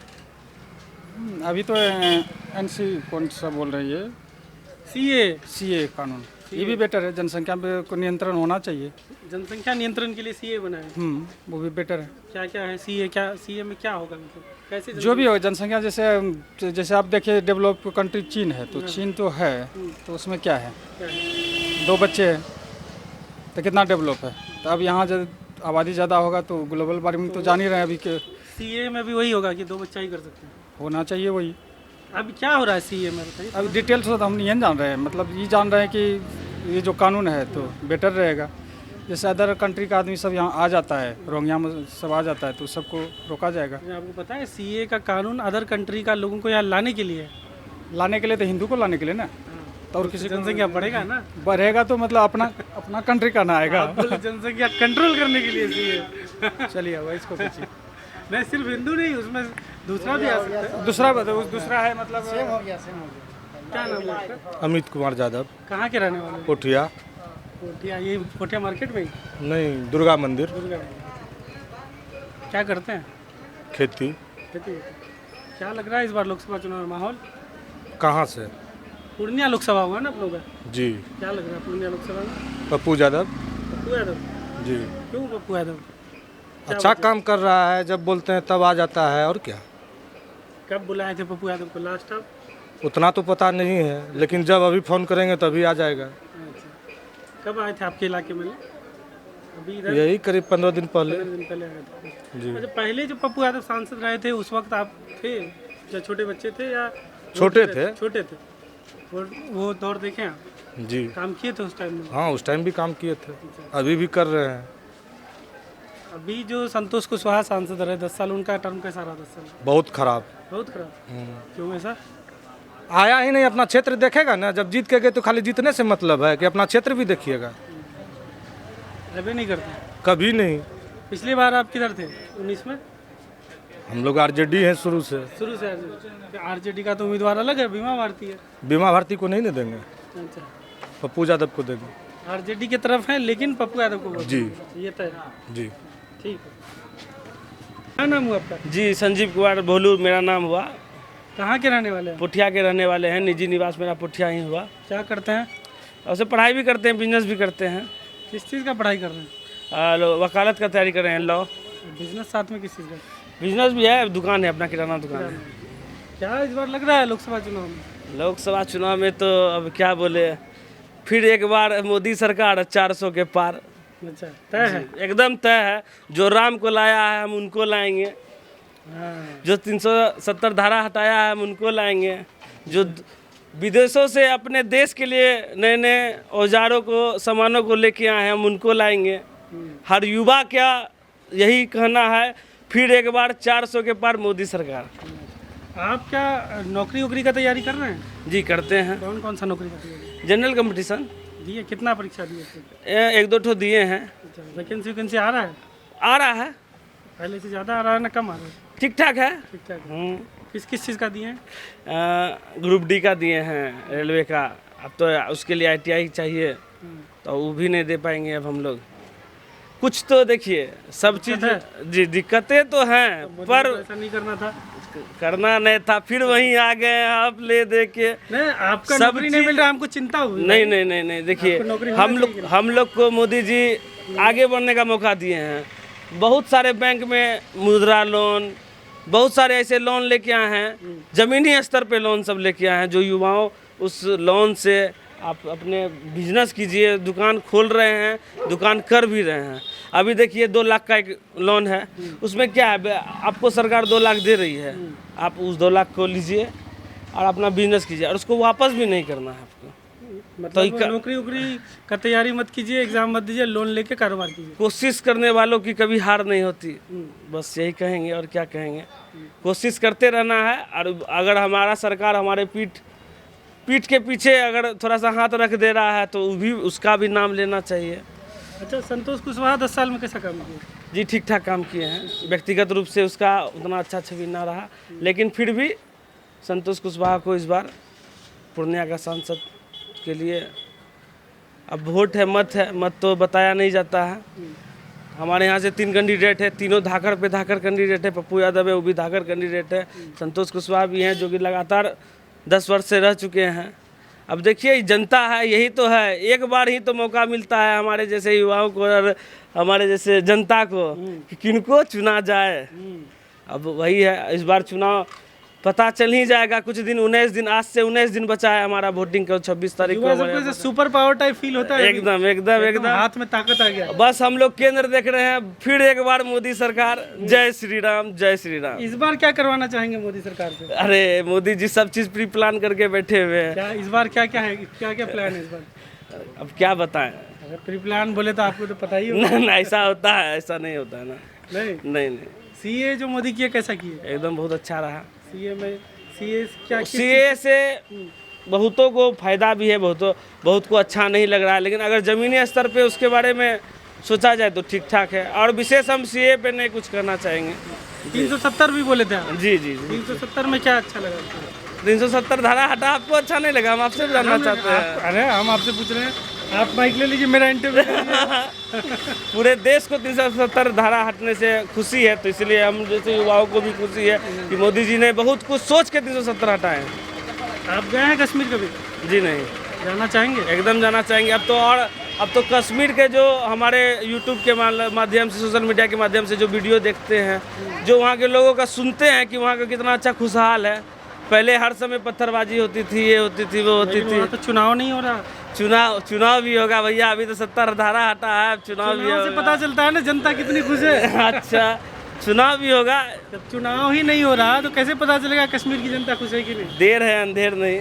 H: अभी तो एनसी कौन सा बोल रही है, सीए कानून, ये भी बेटर है, जनसंख्या पे को नियंत्रण होना चाहिए।
B: जनसंख्या नियंत्रण के लिए सीए बनाए,
H: वो भी बेटर है।
B: क्या क्या है सीए? क्या सीए में क्या होगा, मतलब कैसे?
H: जो भी हो, जनसंख्या जैसे जैसे आप देखिए, डेवलप कंट्री चीन है, तो चीन तो है, तो उसमें क्या है, 2 बच्चे हैं तो कितना डेवलप है। तो अब यहाँ जब आबादी ज़्यादा होगा तो ग्लोबल वार्मिंग तो जान ही रहे हैं अभी के।
B: सीए में भी वही होगा कि 2 बच्चा ही कर सकते हैं?
H: होना चाहिए वही।
B: अब क्या हो रहा है सीए में बताइए?
H: अब डिटेल्स तो हम नहीं जान रहे हैं, मतलब ये जान रहे हैं कि ये जो कानून है तो बेटर रहेगा। जैसे अदर कंट्री का आदमी सब यहाँ आ जाता है, रोहिंग्या में सब आ जाता है, तो सबको रोका जाएगा।
B: आपको पता है सीए का कानून अदर कंट्री का लोगों को यहाँ लाने के लिए है?
H: लाने के लिए तो हिंदू को लाने के लिए ना, तो और किसी
B: जनसंख्या बढ़ेगा ना,
H: बढ़ेगा तो मतलब अपना कंट्री का ना आएगा।
B: जनसंख्या कंट्रोल करने के लिए सीए।
H: चलिए अब इसको पूछिए।
B: नहीं, सिर्फ हिंदू नहीं, उसमें दूसरा भी आ सकता है।
H: दूसरा है, मतलब
B: सेम हो गया। क्या नाम है आपका?
F: अमित कुमार यादव।
B: कहाँ के रहने वाले?
F: पोठिया।
B: पोठिया, ये पोठिया मार्केट में ही?
F: नहीं, दुर्गा मंदिर।
B: क्या करते हैं?
F: खेती।
B: क्या लग रहा है इस बार लोकसभा चुनाव माहौल?
F: कहाँ से?
B: पूर्णिया लोकसभा हुआ ना आप लोग?
F: जी।
B: क्या लग रहा है पूर्णिया लोकसभा में?
F: पप्पू यादव।
B: पप्पू यादव?
F: जी।
B: क्यों पप्पू यादव?
H: अच्छा काम कर रहा है, जब बोलते हैं तब आ जाता है, और क्या।
B: कब बुलाए थे पप्पू यादव को लास्ट टाइम?
H: उतना तो पता नहीं है, लेकिन जब अभी फ़ोन करेंगे तभी आ जाएगा।
B: अच्छा, कब आए थे आपके इलाके में? अभी इधर
H: यही करीब 15 दिन पहले।
B: 15 दिन पहले आए थे
H: जी।
B: अच्छा, पहले जब पप्पू यादव सांसद रहे थे उस वक्त आप थे या छोटे बच्चे थे या?
H: छोटे थे।
B: छोटे थे। वो दौर देखे आप?
H: जी।
B: काम किए थे उस टाइम में?
H: हाँ, उस टाइम भी काम किए थे, अभी भी कर रहे हैं।
B: अभी जो संतोष कुशवाहा सांसद रहे 10 साल, उनका टर्म कैसा रहा 10 साल?
H: बहुत खराब।
B: बहुत खराब? क्यों ऐसा?
H: आया ही नहीं, अपना क्षेत्र देखेगा ना, जब जीत के गए तो खाली जीतने से मतलब है कि अपना क्षेत्र भी देखिएगा।
B: अभी नहीं करते?
H: कभी नहीं।
B: पिछली बार आप किधर थे 19 में?
H: हम लोग आरजेडी हैं शुरू से।
B: शुरू से आरजेडी का तो उम्मीदवार अलग है, बीमा भारती है।
H: बीमा भारती को नहीं ना देंगे,
B: अच्छा,
H: पप्पू यादव को देंगे।
B: आरजेडी की तरफ है लेकिन पप्पू यादव को वोट
H: जी।
B: ये तय?
H: जी।
B: ठीक है। क्या नाम हुआ आपका?
L: जी, संजीव कुमार भोलू मेरा नाम हुआ।
B: कहाँ के रहने वाले हैं?
L: पुठिया के रहने वाले हैं, निजी निवास मेरा पुठिया ही हुआ।
B: क्या करते हैं?
L: और पढ़ाई भी करते हैं, बिजनेस भी करते हैं।
B: किस चीज़ का पढ़ाई कर रहे हैं?
L: वकालत का तैयारी कर रहे हैं, लॉ।
B: बिजनेस साथ में किस चीज़ का?
L: बिजनेस भी है, दुकान है, अपना किराना दुकान है।
B: क्या इस बार लग रहा है लोकसभा चुनाव में?
L: लोकसभा चुनाव में तो अब क्या बोले, फिर एक बार मोदी सरकार 400 के पार।
B: अच्छा, तय है?
L: एकदम तय है। जो राम को लाया है हम उनको लाएंगे, जो 370 धारा हटाया है हम उनको लाएंगे, जो विदेशों से अपने देश के लिए नए नए औजारों को सामानों को लेके आए हैं हम उनको लाएंगे। हर युवा क्या यही कहना है, फिर एक बार 400 के पार मोदी सरकार।
B: आप क्या नौकरी वोकरी का तैयारी कर रहे हैं?
L: जी करते हैं।
B: कौन कौन सा नौकरी का तैयारी?
L: जनरल कंपटीशन
B: दिए? कितना परीक्षा दिए?
L: एक दो ठो दिए हैं।
B: वैकेंसी आ रहा है?
L: आ रहा है,
B: पहले से ज़्यादा आ रहा है ना कम आ रहा है?
L: ठीक ठाक है।
B: ठीक ठाक। किस किस चीज़ का दिए हैं?
L: ग्रुप डी का दिए हैं, रेलवे का। अब तो उसके लिए ITI चाहिए, तो वो भी नहीं दे पाएंगे अब हम लोग। कुछ तो देखिए, सब चीज़ जी दिक्कतें तो हैं, पर
B: ऐसा नहीं करना था,
L: करना नहीं था, फिर वहीं आ गए आप ले दे के।
B: नहीं, आपका
L: सब
B: नौकरी नहीं मिल रहा, हमको चिंता हुई।
L: नहीं, देखिए हम लोग को मोदी जी आगे बढ़ने का मौका दिए हैं। बहुत सारे बैंक में मुद्रा लोन, बहुत सारे ऐसे लोन लेके आए हैं, ज़मीनी स्तर पे लोन सब लेके आए हैं, जो युवाओं उस लोन से आप अपने बिजनेस कीजिए, दुकान खोल रहे हैं, दुकान कर भी रहे हैं। अभी देखिए 2 लाख का एक लोन है, उसमें क्या है, आपको सरकार 2 लाख दे रही है, आप उस 2 लाख को लीजिए और अपना बिजनेस कीजिए, और उसको वापस भी नहीं करना है आपको।
B: मतलब तो नौकरी वोकरी का तैयारी मत कीजिए, एग्जाम मत दीजिए, लोन लेके कारोबार कीजिए।
L: कोशिश करने वालों की कभी हार नहीं होती, बस यही कहेंगे और क्या कहेंगे। कोशिश करते रहना है, और अगर हमारा सरकार हमारे पीठ के पीछे अगर थोड़ा सा हाथ रख दे रहा है, तो भी उसका भी नाम लेना चाहिए।
B: अच्छा, संतोष कुशवाहा 10 साल में कैसा काम किया?
L: जी ठीक ठाक काम किए हैं। व्यक्तिगत रूप से उसका उतना अच्छा छवि ना रहा, लेकिन फिर भी संतोष कुशवाहा को इस बार पूर्णिया का सांसद के लिए, अब वोट है, मत तो बताया नहीं जाता है। हमारे यहाँ से 3 कैंडिडेट है, तीनों धाकड़ पे धाकड़ कैंडिडेट है। पप्पू यादव है, वो भी धाकड़ कैंडिडेट है। संतोष कुशवाहा भी हैं, जो कि लगातार 10 वर्ष से रह चुके हैं। अब देखिए, जनता है, यही तो है, एक बार ही तो मौका मिलता है हमारे जैसे युवाओं को और हमारे जैसे जनता को कि किनको चुना जाए। अब वही है, इस बार चुनाव पता चल ही जाएगा कुछ दिन, 19 दिन, आज से 19 दिन बचा है हमारा वोटिंग का, 26 तारीख को।
B: सुपर पावर टाइप फील होता है।
L: एकदम
B: हाथ में ताकत आ गया।
L: बस हम लोग केंद्र देख रहे हैं, फिर एक बार मोदी सरकार। जय श्री राम, जय श्री राम।
B: इस बार क्या करवाना चाहेंगे मोदी सरकार से?
L: अरे मोदी जी सब चीज प्री प्लान करके बैठे हुए हैं।
B: क्या इस बार क्या क्या है, क्या क्या प्लान है इस बार?
L: अब क्या बताएं,
B: अगर प्री प्लान बोले तो आपको तो पता ही होगा।
L: नहीं, ऐसा होता है, ऐसा नहीं होता है ना। नहीं।
B: CA जो मोदी किए कैसा किए?
L: एकदम बहुत अच्छा रहा।
B: CA
L: से बहुतों को फायदा भी है, बहुत को अच्छा नहीं लग रहा है, लेकिन अगर ज़मीनी स्तर पे उसके बारे में सोचा जाए तो ठीक ठाक है। और विशेष हम CA पे नहीं कुछ करना चाहेंगे।
B: 370 भी बोले थे आप?
L: जी।
B: 370 में क्या अच्छा लगा?
L: 370 धारा हटा, आपको अच्छा नहीं लगा? हम आपसे जानना चाहते हैं।
B: अरे हम आपसे पूछ रहे हैं, आप माइक ले लीजिए, मेरा इंटरव्यू।
L: पूरे देश को 370 धारा हटने से खुशी है, तो इसलिए हम जैसे युवाओं को भी खुशी है कि मोदी जी ने बहुत कुछ सोच के 370 हटाए हैं।
B: आप गए हैं कश्मीर कभी?
L: जी नहीं।
B: जाना चाहेंगे?
L: एकदम जाना चाहेंगे। अब तो कश्मीर के जो हमारे यूट्यूब के माध्यम से, सोशल मीडिया के माध्यम से जो वीडियो देखते हैं, जो वहाँ के लोगों का सुनते हैं कि वहाँ का कितना अच्छा खुशहाल है। पहले हर समय पत्थरबाजी होती थी, ये होती थी, वो होती थी।
B: तो चुनाव नहीं हो रहा।
L: चुनाव भी होगा भैया, अभी तो 70 धारा हटा है, चुनाव भी होगा।
B: से पता चलता है ना जनता कितनी खुश है।
L: अच्छा, चुनाव भी होगा।
B: जब चुनाव ही नहीं हो रहा तो कैसे पता चलेगा कश्मीर की जनता खुश है कि नहीं?
L: देर है अंधेर नहीं।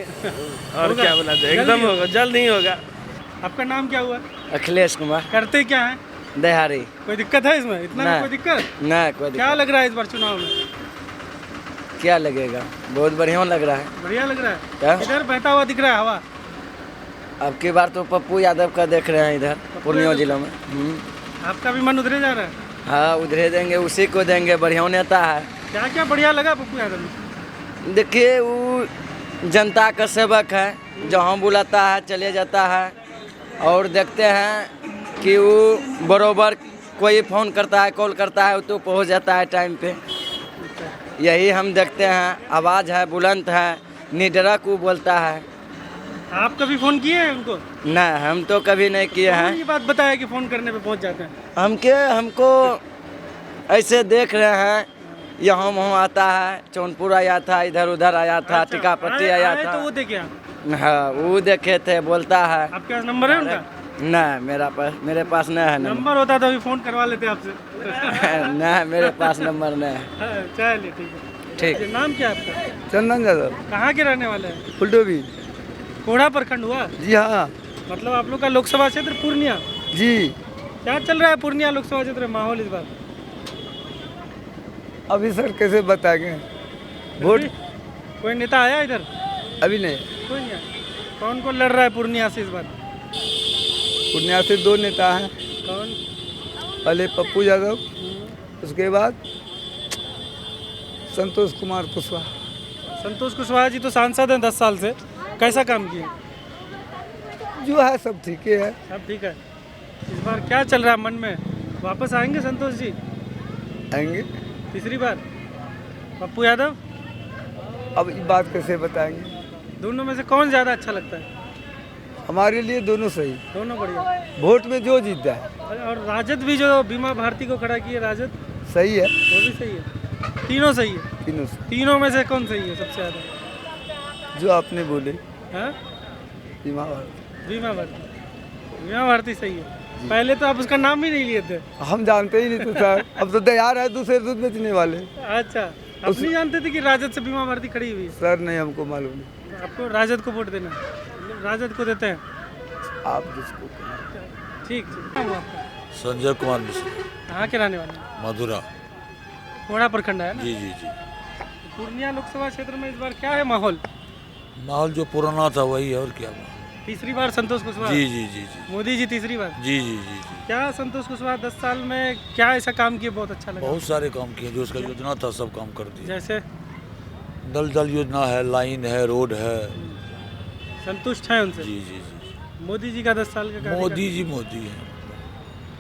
L: और क्या बोला जाए, एकदम होगा, जल्द नहीं होगा।
B: आपका नाम क्या हुआ?
E: अखिलेश कुमार।
B: करते क्या है?
E: दिहाड़ी।
B: कोई दिक्कत है इसमें? इतना में कोई दिक्कत
E: नहीं, कोई दिक्कत।
B: क्या लग रहा है इस बार चुनाव में?
E: क्या लगेगा, बहुत बढ़िया लग रहा है।
B: बढ़िया लग रहा है। इधर बहता हुआ दिख रहा है हवा।
E: अब की बार तो पप्पू यादव का देख रहे हैं इधर पूर्णिया जिला में।
B: आपका भी मन उधरे जा रहा है?
E: हाँ, उधरे देंगे, उसी को देंगे, बढ़िया नेता है।
B: क्या क्या बढ़िया लगा पप्पू यादव में?
E: देखिए, वो जनता का सेवक है, जहाँ बुलाता है चले जाता है, और देखते हैं कि वो बरोबर कोई फ़ोन करता है, कॉल करता है, तो पहुँच जाता है टाइम पे। यही हम देखते हैं, आवाज़ है, बुलंद है, निडरा को बोलता है।
B: आप कभी फ़ोन किए हैं उनको?
E: नहीं, हम तो कभी नहीं किए हैं।
B: ये बात बताया कि फ़ोन करने पे पहुंच जाते हैं।
E: हमको ऐसे देख रहे हैं, यहाँ वहाँ आता है, जौनपुर आया था, इधर उधर आया था, टिकापट्टी आया था।
B: तो वो देखे आप?
E: हाँ, वो देखे थे, बोलता है।
B: आपके पास नंबर है उनका?
E: नहीं, मेरे पास नहीं है
B: नंबर होता तो अभी फ़ोन करवा लेते आपसे।
E: नहीं, मेरे पास नंबर नहीं है।
B: चलिए, ठीक है।
E: ठीक।
B: नाम क्या है आपका?
G: चंदन यादव।
B: कहाँ के रहने वाले हैं?
G: फुलटोबी।
B: कोढ़ा प्रखंड हुआ?
G: जी हाँ।
B: मतलब आप लोग का लोकसभा क्षेत्र पूर्णिया?
G: जी।
B: क्या चल रहा है पूर्णिया लोकसभा क्षेत्र में माहौल इस बार?
G: अभी सर कैसे बताएंगे? वोट
B: कोई नेता आया इधर?
G: अभी नहीं।
B: कोई नहीं आया। कौन लड़ रहा है पूर्णिया से इस बार?
G: पूर्णिया से 2 नेता हैं।
B: कौन?
G: पहले पप्पू यादव, उसके बाद संतोष कुमार कुशवाहा।
B: संतोष कुशवाहा जी तो सांसद हैं 10 साल से, कैसा काम किए?
G: जो है सब ठीक है।
B: सब ठीक है। इस बार क्या चल रहा है मन में? वापस आएंगे संतोष जी?
G: आएंगे
B: तीसरी बार पप्पू यादव?
G: अब ये बात कैसे बताएंगे?
B: दोनों में से कौन ज़्यादा अच्छा लगता है?
G: हमारे लिए दोनों सही।
B: दोनों बढ़िया।
G: वोट में जो जीतता है।
B: और राजद भी जो बीमा भारती को खड़ा किए, राजद
G: सही है।
B: वो भी सही है। तीनों सही है। तीनों में से कौन सही है सबसे ज़्यादा?
G: जो आपने बोले।
B: हाँ,
G: बीमा भारती।
B: बीमा भारती सही है। पहले तो आप उसका नाम भी नहीं लिए थे।
G: हम जानते ही नहीं थे सर। अब तो तैयार है दूसरे दूध बेचने वाले।
B: अच्छा, आप नहीं जानते थे कि राजद से बीमा भारती खड़ी हुई है?
G: सर नहीं, हमको मालूम नहीं।
B: आपको राजद को वोट देना? राजद को देते हैं
G: आप जिसको।
B: ठीक। आपका
M: संजय कुमार मिश्रा।
B: कहाँ के रहने वाले हैं?
M: मधुरा।
B: कोड़ा प्रखंड है ना?
M: जी जी जी।
B: पूर्णिया लोकसभा क्षेत्र में इस बार क्या है माहौल?
M: माहौल जो पुराना था वही है, और क्या।
B: तीसरी बार संतोष कुशवाहा?
M: जी जी जी जी।
B: मोदी जी तीसरी बार?
M: जी जी जी जी।
B: क्या संतोष कुशवाहा 10 साल में क्या ऐसा काम किए बहुत अच्छा लगा?
M: बहुत सारे काम किए, जो उसका योजना था सब काम कर दिए।
B: जैसे
M: दल योजना है, लाइन है, रोड है।
B: संतुष्ट हैं उनसे?
M: जी जी जी।
B: मोदी जी का 10 साल का कार्यकाल?
M: मोदी जी मोदी है,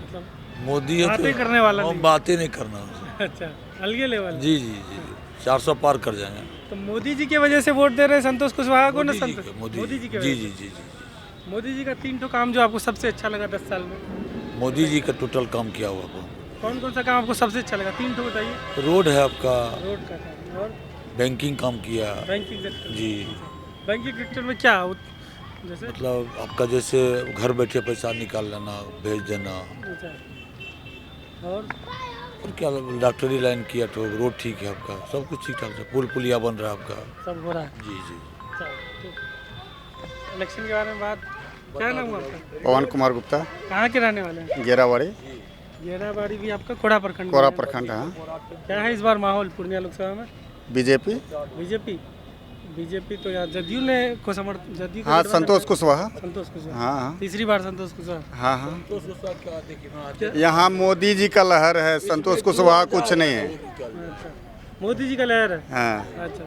B: मतलब
M: मोदी है।
B: बातें करने वाला नहीं?
M: बातें नहीं करना उनसे।
B: अच्छा, अलगे लेवल।
M: जी जी जी जी। 400 पार कर जाएंगे।
B: तो मोदी जी की वजह से वोट दे रहे हैं संतोष कुशवाहा को ना?
M: मोदी जी की
B: वजह
M: जी जी जी जी।
B: मोदी जी का 3 ठो काम जो आपको सबसे अच्छा लगा 10 साल में?
M: मोदी जी का टोटल काम किया हुआ।
B: कौन सा काम आपको सबसे अच्छा लगा? 3 ठो बताइए।
M: रोड है आपका,
B: रोड का काम, और
M: बैंकिंग काम किया।
B: Banking sector?
M: जी।
B: बैंकिंग सेक्टर में क्या जैसे?
M: मतलब आपका जैसे घर बैठे पैसा निकाल लेना, भेज देना।
B: अच्छा, और
M: क्या डॉक्टरी लाइन किया, तो रोड ठीक है आपका, सब कुछ ठीक ठाक है। पुल पुलिया बन रहा है आपका,
B: सब हो रहा है।
M: जी जी।
B: इलेक्शन के बारे में बात, क्या नाम हुआ आपका?
C: पवन कुमार गुप्ता।
B: कहाँ के रहने वाले हैं?
C: गेरावाड़ी।
B: गेराबाड़ी भी आपका कोड़ा प्रखंड?
C: कोड़ा प्रखंड है।
B: क्या है इस बार माहौल पूर्णिया लोकसभा में?
C: बीजेपी।
B: बीजेपी तो यार जदयू ने को जदयू।
C: हाँ, संतोष कुशवाहा।
B: संतोष कुशवाहा।
C: हाँ।
B: तीसरी बार संतोष कुशवाहा?
C: हाँ हाँ। यहाँ मोदी जी का लहर है, संतोष कुशवाहा कुछ नहीं है।
B: अच्छा, मोदी जी का लहर है।
C: हाँ।
B: अच्छा,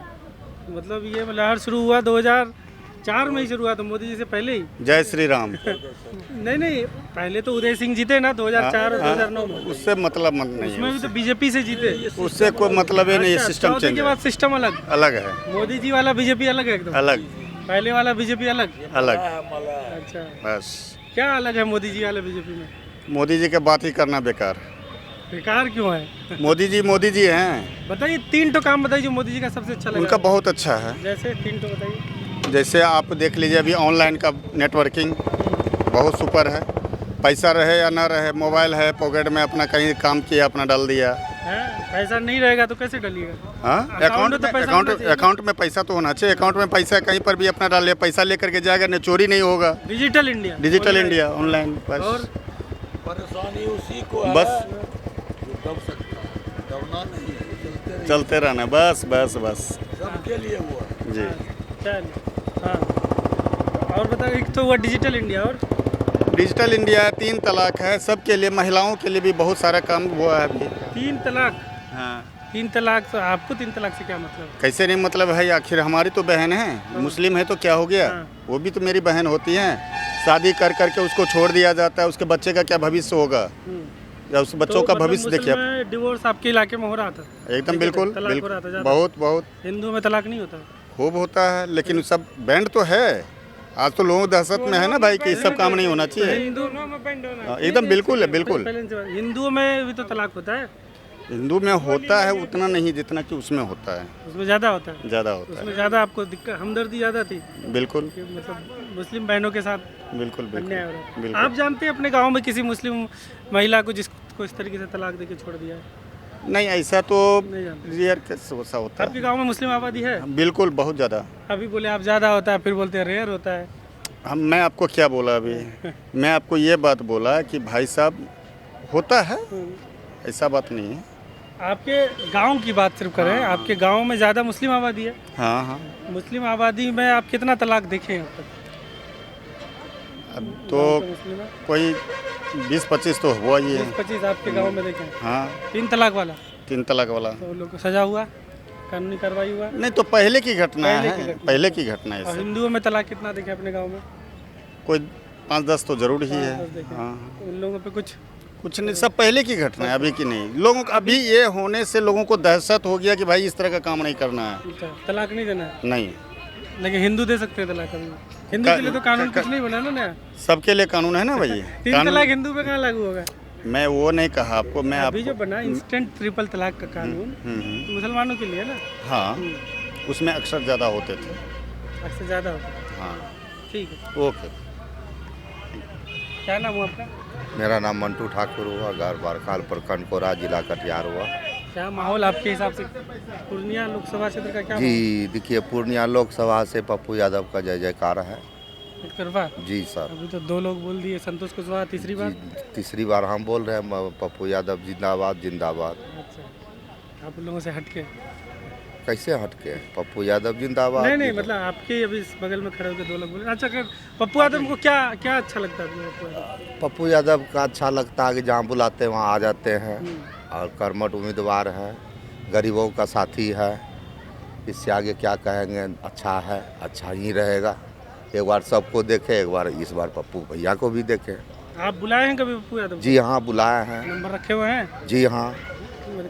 B: मतलब ये लहर शुरू हुआ 2004 में ही शुरू हुआ, तो मोदी जी से पहले ही?
C: जय श्री राम।
B: नहीं, पहले तो उदय सिंह जीते ना 2004 और 2009 में।
C: उससे मतलब नहीं है।
B: उसमें भी तो बीजेपी से जीते।
C: उससे कोई मतलब ही नहीं है। सिस्टम चेंज
B: के बाद सिस्टम अलग
C: है।
B: मोदी जी वाला बीजेपी अलग है एकदम
C: अलग।
B: पहले वाला बीजेपी अलग। अच्छा,
C: बस।
B: क्या अलग है मोदी जी वाला बीजेपी में?
C: मोदी जी की बात ही करना बेकार
B: क्यों है?
C: मोदी जी हैं।
B: बताइए 3 ठो काम बताइए जो मोदी जी का सबसे अच्छा लगा।
C: उनका बहुत अच्छा है।
B: जैसे 3 ठो बताइए।
C: जैसे आप देख लीजिए, अभी ऑनलाइन का नेटवर्किंग बहुत सुपर है। पैसा रहे या ना रहे, मोबाइल है पॉकेट में, अपना कहीं काम किया अपना डाल दिया।
B: पैसा नहीं रहेगा तो कैसे डालिएगा?
C: हाँ, अकाउंट में पैसा तो होना चाहिए। अकाउंट में पैसा कहीं पर भी अपना डाल लिया, पैसा लेकर के जाएगा, न चोरी नहीं होगा।
B: Digital India
C: online. बस
B: और
M: परेशानी उसी को है,
C: बस
M: दबना नहीं,
C: चलते रहना। बस
M: सबके लिए हुआ
C: जी।
B: हाँ, और बताओ, एक तो हुआ डिजिटल इंडिया, और
C: डिजिटल इंडिया है, 3 तलाक है, सबके लिए, महिलाओं के लिए भी बहुत सारा काम हुआ है अभी।
B: 3 तलाक?
C: हाँ।
B: 3 तलाक तो आपको 3 तलाक से क्या मतलब?
C: कैसे नहीं मतलब है, आखिर हमारी तो बहन है, मुस्लिम है तो क्या हो गया? वो भी तो मेरी बहन होती है। शादी कर करके उसको छोड़ दिया जाता है, उसके बच्चे का क्या भविष्य होगा? या उस बच्चों का भविष्य देखिए।
B: डिवोर्स आपके इलाके में हो रहा था?
C: एकदम बिल्कुल। बहुत
B: हिंदू में तलाक नहीं होता?
C: खूब होता है, लेकिन सब बैंड तो है। आज तो लोग दहशत में है ना भाई कि सब काम नहीं होना चाहिए। एकदम बिल्कुल है, बिल्कुल।
B: हिंदुओं में भी तो तलाक होता है?
C: हिंदू में होता है उतना नहीं जितना कि उसमें होता है।
B: उसमें ज़्यादा होता है?
C: ज़्यादा होता है।
B: उसमें ज़्यादा आपको दिक्कत, हमदर्दी ज़्यादा थी?
C: बिल्कुल।
B: मतलब मुस्लिम बहनों के साथ
C: बिल्कुल
B: अन्याय हो रहा है। आप जानते हैं अपने गांव में किसी मुस्लिम महिला को जिसको इस तरीके से तलाक देके छोड़ दिया है?
C: नहीं, ऐसा तो रेयर कैसा होता है।
B: आपके गांव में मुस्लिम आबादी है?
C: बिल्कुल, बहुत ज़्यादा।
B: अभी बोले आप ज़्यादा होता है, फिर बोलते हैं रेयर होता है।
C: मैं आपको क्या बोला अभी? मैं आपको ये बात बोला कि भाई साहब होता है, ऐसा बात नहीं है।
B: आपके गांव की बात सिर्फ करें, आपके गांव में ज़्यादा मुस्लिम आबादी है।
C: हाँ हाँ।
B: मुस्लिम आबादी में आप कितना तलाक देखे हैं अब तक?
C: अब तो कोई 20-25 तो हुआ ही है।
B: 20-25 आपके गांव में देखे हैं?
C: हाँ।
B: 3 तलाक वाला?
C: 3 तलाक वाला।
B: तो लोग को सजा हुआ, कानूनी कार्रवाई हुआ?
C: नहीं, तो पहले की घटना है, पहले की घटना है।
B: और हिंदुओं में तलाक कितना देखे अपने गाँव में?
C: कोई 5-10 तो जरूर ही है। हाँ।
B: उन लोगों पे कुछ
C: नहीं, सब पहले की घटना है, अभी की नहीं। लोगों को अभी ये होने से लोगों को दहशत हो गया कि भाई इस तरह का काम नहीं करना है।
B: तलाक नहीं देना है?
C: नहीं।
B: लेकिन हिंदू दे सकते हैं तलाक? हिंदू के लिए तो कानून कुछ नहीं बना ना नया?
C: सबके लिए कानून है ना भाई।
B: 3 तलाक हिंदू पे कहाँ लागू होगा?
C: मैं वो नहीं कहा आपको, मैं
B: अभी जो बना इंस्टेंट ट्रिपल तलाक का कानून, तो मुसलमानों के लिए ना?
C: हाँ, उसमें अक्सर ज़्यादा होते थे।
B: अक्सर ज़्यादा होते?
C: हाँ।
B: ठीक है,
C: ओके।
B: क्या नाम हुआ आपका?
N: मेरा नाम मंटू ठाकुर हुआ, घर बारखाल प्रखंड कोरा, जिला कटिहार हुआ।
B: क्या माहौल आपके हिसाब से पूर्णिया लोकसभा क्षेत्र का क्या?
N: जी देखिए, पूर्णिया लोकसभा से पप्पू यादव का जय जयकार है। जी सर।
B: अभी तो 2 लोग बोल दिए, संतोष कुशवाहा तीसरी बार?
N: तीसरी बार हम बोल रहे हैं पप्पू यादव जिंदाबाद जिंदाबाद।
B: अच्छा, आप लोगों से हटके?
N: कैसे हटके? पप्पू यादव जिंदाबाद।
B: नहीं, मतलब आपके अभी इस बगल में खड़े होकर 2 लोग बोले। अच्छा, पप्पू यादव को क्या क्या अच्छा लगता है?
N: पप्पू यादव का अच्छा लगता है कि जहाँ बुलाते हैं वहाँ आ जाते हैं, और कर्मठ उम्मीदवार है, गरीबों का साथी है। इससे आगे क्या कहेंगे? अच्छा है, अच्छा ही रहेगा। एक बार सबको देखे, एक बार इस बार पप्पू भैया को भी देखे।
B: आप बुलाए हैं कभी पप्पू यादव?
N: जी हाँ, बुलाए हैं।
B: नंबर रखे हुए हैं?
N: जी हाँ।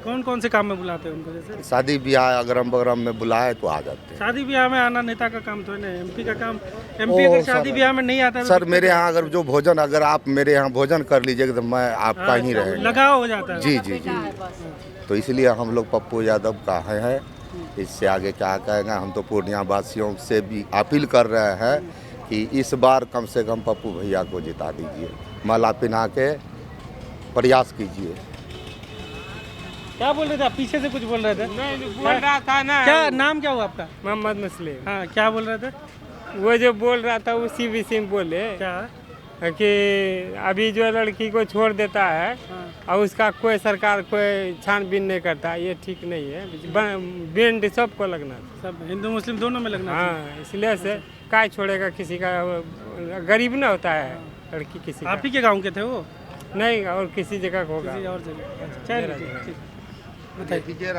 B: कौन कौन से काम में बुलाते हैं उनको? जैसे
N: शादी ब्याह अगरम बगरम में बुलाए तो आ जाते हैं।
B: शादी ब्याह में आना नेता का काम तो है ना, एमपी का काम। एमपी अगर शादी ब्याह में नहीं आता है
N: सर, मेरे यहाँ अगर जो भोजन, अगर आप मेरे यहाँ भोजन कर लीजिएगा तो मैं आपका ही रहेगा।
B: लगाव हो जाता है।
N: जी जी जी। तो इसलिए हम लोग पप्पू यादव का है। इससे आगे क्या कहेंगे? हम तो पूर्णिया वासियों से भी अपील कर रहे हैं कि इस बार कम से कम पप्पू भैया को जिता दीजिए, माला पिना के प्रयास कीजिए।
B: क्या बोल रहे थे आप? पीछे से कुछ बोल रहे थे?
O: नहीं, बोल रहा था ना।
B: क्या नाम क्या हुआ आपका?
O: मोहम्मद मुस्लिम।
B: हाँ, क्या बोल रहे थे?
O: वो जो बोल रहा था उसी विषय में बोले
B: क्या
O: कि अभी जो लड़की को छोड़ देता है और उसका कोई सरकार कोई छानबीन नहीं करता, ये ठीक नहीं है। बेंड सबको लगना,
B: सब हिंदू मुस्लिम दोनों में लगना।
O: हाँ, इसलिए से काय छोड़ेगा किसी का? गरीब ना होता है लड़की किसी।
B: आप ही के गाँव के थे वो?
O: नहीं, और किसी जगह को होगा।
B: किसी और जगह। बताइए।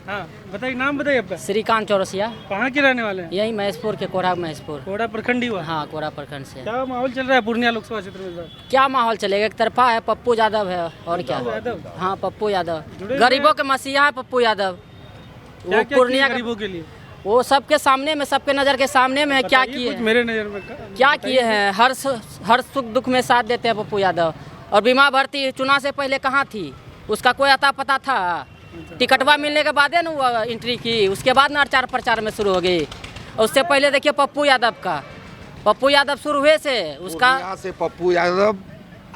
B: हाँ, बताइए, नाम बताइए आपका।
P: श्रीकांत चौरसिया।
B: कहाँ के रहने वाले हैं?
P: यही महेशपुर के, कोरा महेशपुर।
B: कोरा प्रखंड ही हुआ?
P: हाँ, कोरा प्रखंड से।
B: क्या माहौल चल रहा है पूर्णिया लोकसभा क्षेत्र में?
P: क्या माहौल चलेगा? एक तरफा है, पप्पू यादव है और क्या? हाँ, पप्पू यादव गरीबों के मसीहा है। पप्पू यादव वो पूर्णिया
B: गरीबों के लिए
P: वो सबके सामने में, सबके नज़र के सामने में क्या किए?
B: मेरे नज़र में
P: क्या किए हैं? हर सुख दुख में साथ देते हैं पप्पू यादव। और बीमा भर्ती चुनाव से पहले कहाँ थी? उसका कोई अता पता था? टिकटवा मिलने के बाद है ना वो एंट्री की, उसके बाद ना प्रचार में शुरू हो गई। उससे पहले देखिए पप्पू यादव का, पप्पू यादव शुरू हुए से उसका
N: यहाँ से पप्पू यादव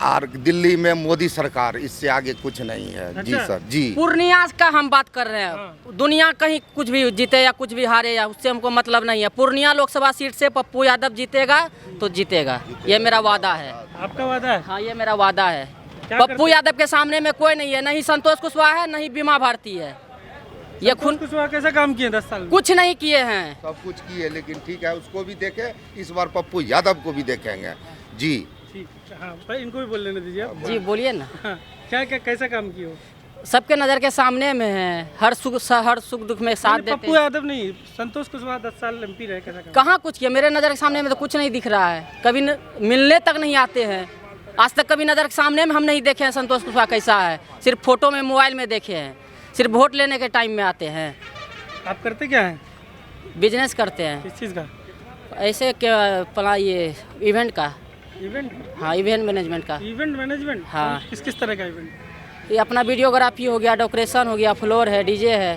N: और दिल्ली में मोदी सरकार, इससे आगे कुछ नहीं है। अच्छा। जी सर जी।
P: पूर्णिया का हम बात कर रहे हैं। दुनिया कहीं कुछ भी जीते या कुछ भी हारे या उससे हमको मतलब नहीं है। पूर्णिया लोकसभा सीट से पप्पू यादव जीतेगा तो जीतेगा, ये मेरा वादा है।
B: आपका वादा है?
P: हाँ, ये मेरा वादा है। पप्पू यादव के सामने में कोई नहीं है, नहीं संतोष कुशवाहा है, नहीं बीमा भारती है। ये खुद
B: कुशवाहा कैसा काम किए 10 साल में?
P: कुछ नहीं किए हैं।
N: सब कुछ किए, लेकिन ठीक है, उसको भी देखे। इस बार पप्पू यादव को भी देखेंगे। जी
B: हाँ, इनको भी बोल लेने दीजिए।
P: जी बोलिए ना।
B: हाँ, क्या क्या कैसा काम किए हो?
P: सबके नज़र के सामने में है, हर सुख दुख में साथ देते हैं।
B: पप्पू यादव नहीं, संतोष कुशवाहा 10 साल एमपी रहे, कैसा काम?
P: कहाँ कुछ किया? मेरे नज़र के सामने में तो कुछ नहीं दिख रहा है। कभी मिलने तक नहीं आते हैं, आज तक कभी नज़र के सामने में हम नहीं देखे हैं संतोष कुशवाहा कैसा है। सिर्फ फोटो में, मोबाइल में देखे हैं, सिर्फ वोट लेने के टाइम में आते हैं।
B: आप करते क्या हैं?
P: बिजनेस करते हैं।
B: किस चीज़ का?
P: ऐसे क्या ये इवेंट का।
B: इवेंट?
P: हाँ, इवेंट मैनेजमेंट का।
B: Event management?
P: हाँ।
B: किस किस तरह का इवेंट?
P: ये अपना वीडियोग्राफी हो गया, डेकोरेशन हो गया, फ्लोर है, डीजे है।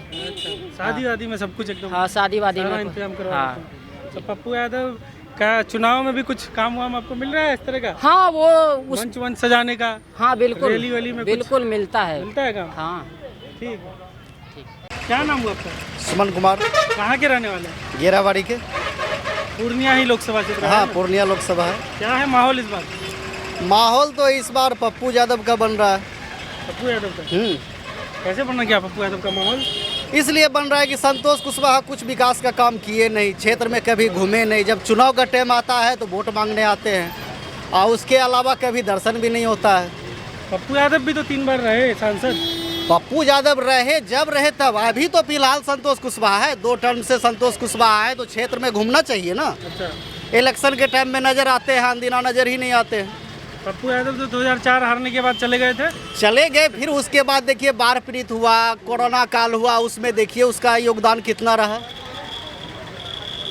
B: शादी वादी में सब कुछ एकदम?
P: हाँ, शादी वादी में
B: इंतजाम करवा।
P: हाँ।
B: तो पप्पू यादव का चुनाव में भी कुछ काम वाम आपको मिल रहा है इस तरह का?
P: हाँ, वो
B: मंच वंच सजाने का?
P: हाँ बिल्कुल,
B: रैली वैली में
P: बिल्कुल मिलता है।
B: मिलता है काम?
P: हाँ
B: ठीक। क्या नाम हुआ आपका?
D: सुमन कुमार।
B: कहाँ के रहने वाले हैं?
D: गेराबाड़ी के।
B: पूर्णिया ही लोकसभा क्षेत्र?
D: हाँ, पूर्णिया लोकसभा है।
B: क्या है माहौल इस बार?
D: माहौल तो इस बार पप्पू यादव का बन रहा है।
B: पप्पू यादव का? कैसे बन गया पप्पू यादव का माहौल?
D: इसलिए बन रहा है कि संतोष कुशवाहा कुछ विकास का काम किए नहीं, क्षेत्र में कभी घूमे नहीं। जब चुनाव का टाइम आता है तो वोट मांगने आते हैं और उसके अलावा कभी दर्शन भी नहीं होता है।
B: पप्पू यादव भी तो 3 बार रहे सांसद।
D: पप्पू यादव रहे जब रहे तब, अभी तो फिलहाल संतोष कुशवाहा है, 2 टर्म से संतोष कुशवाहा है, तो क्षेत्र में घूमना चाहिए ना।
B: अच्छा,
D: इलेक्शन के टाइम में नजर आते हैं, अनदिना नजर ही नहीं आते हैं।
B: पप्पू यादव तो 2004 हारने के बाद चले गए थे।
D: चले गए, फिर उसके बाद देखिए बाढ़ पीड़ित हुआ, कोरोना काल हुआ, उसमें देखिए उसका योगदान कितना रहा।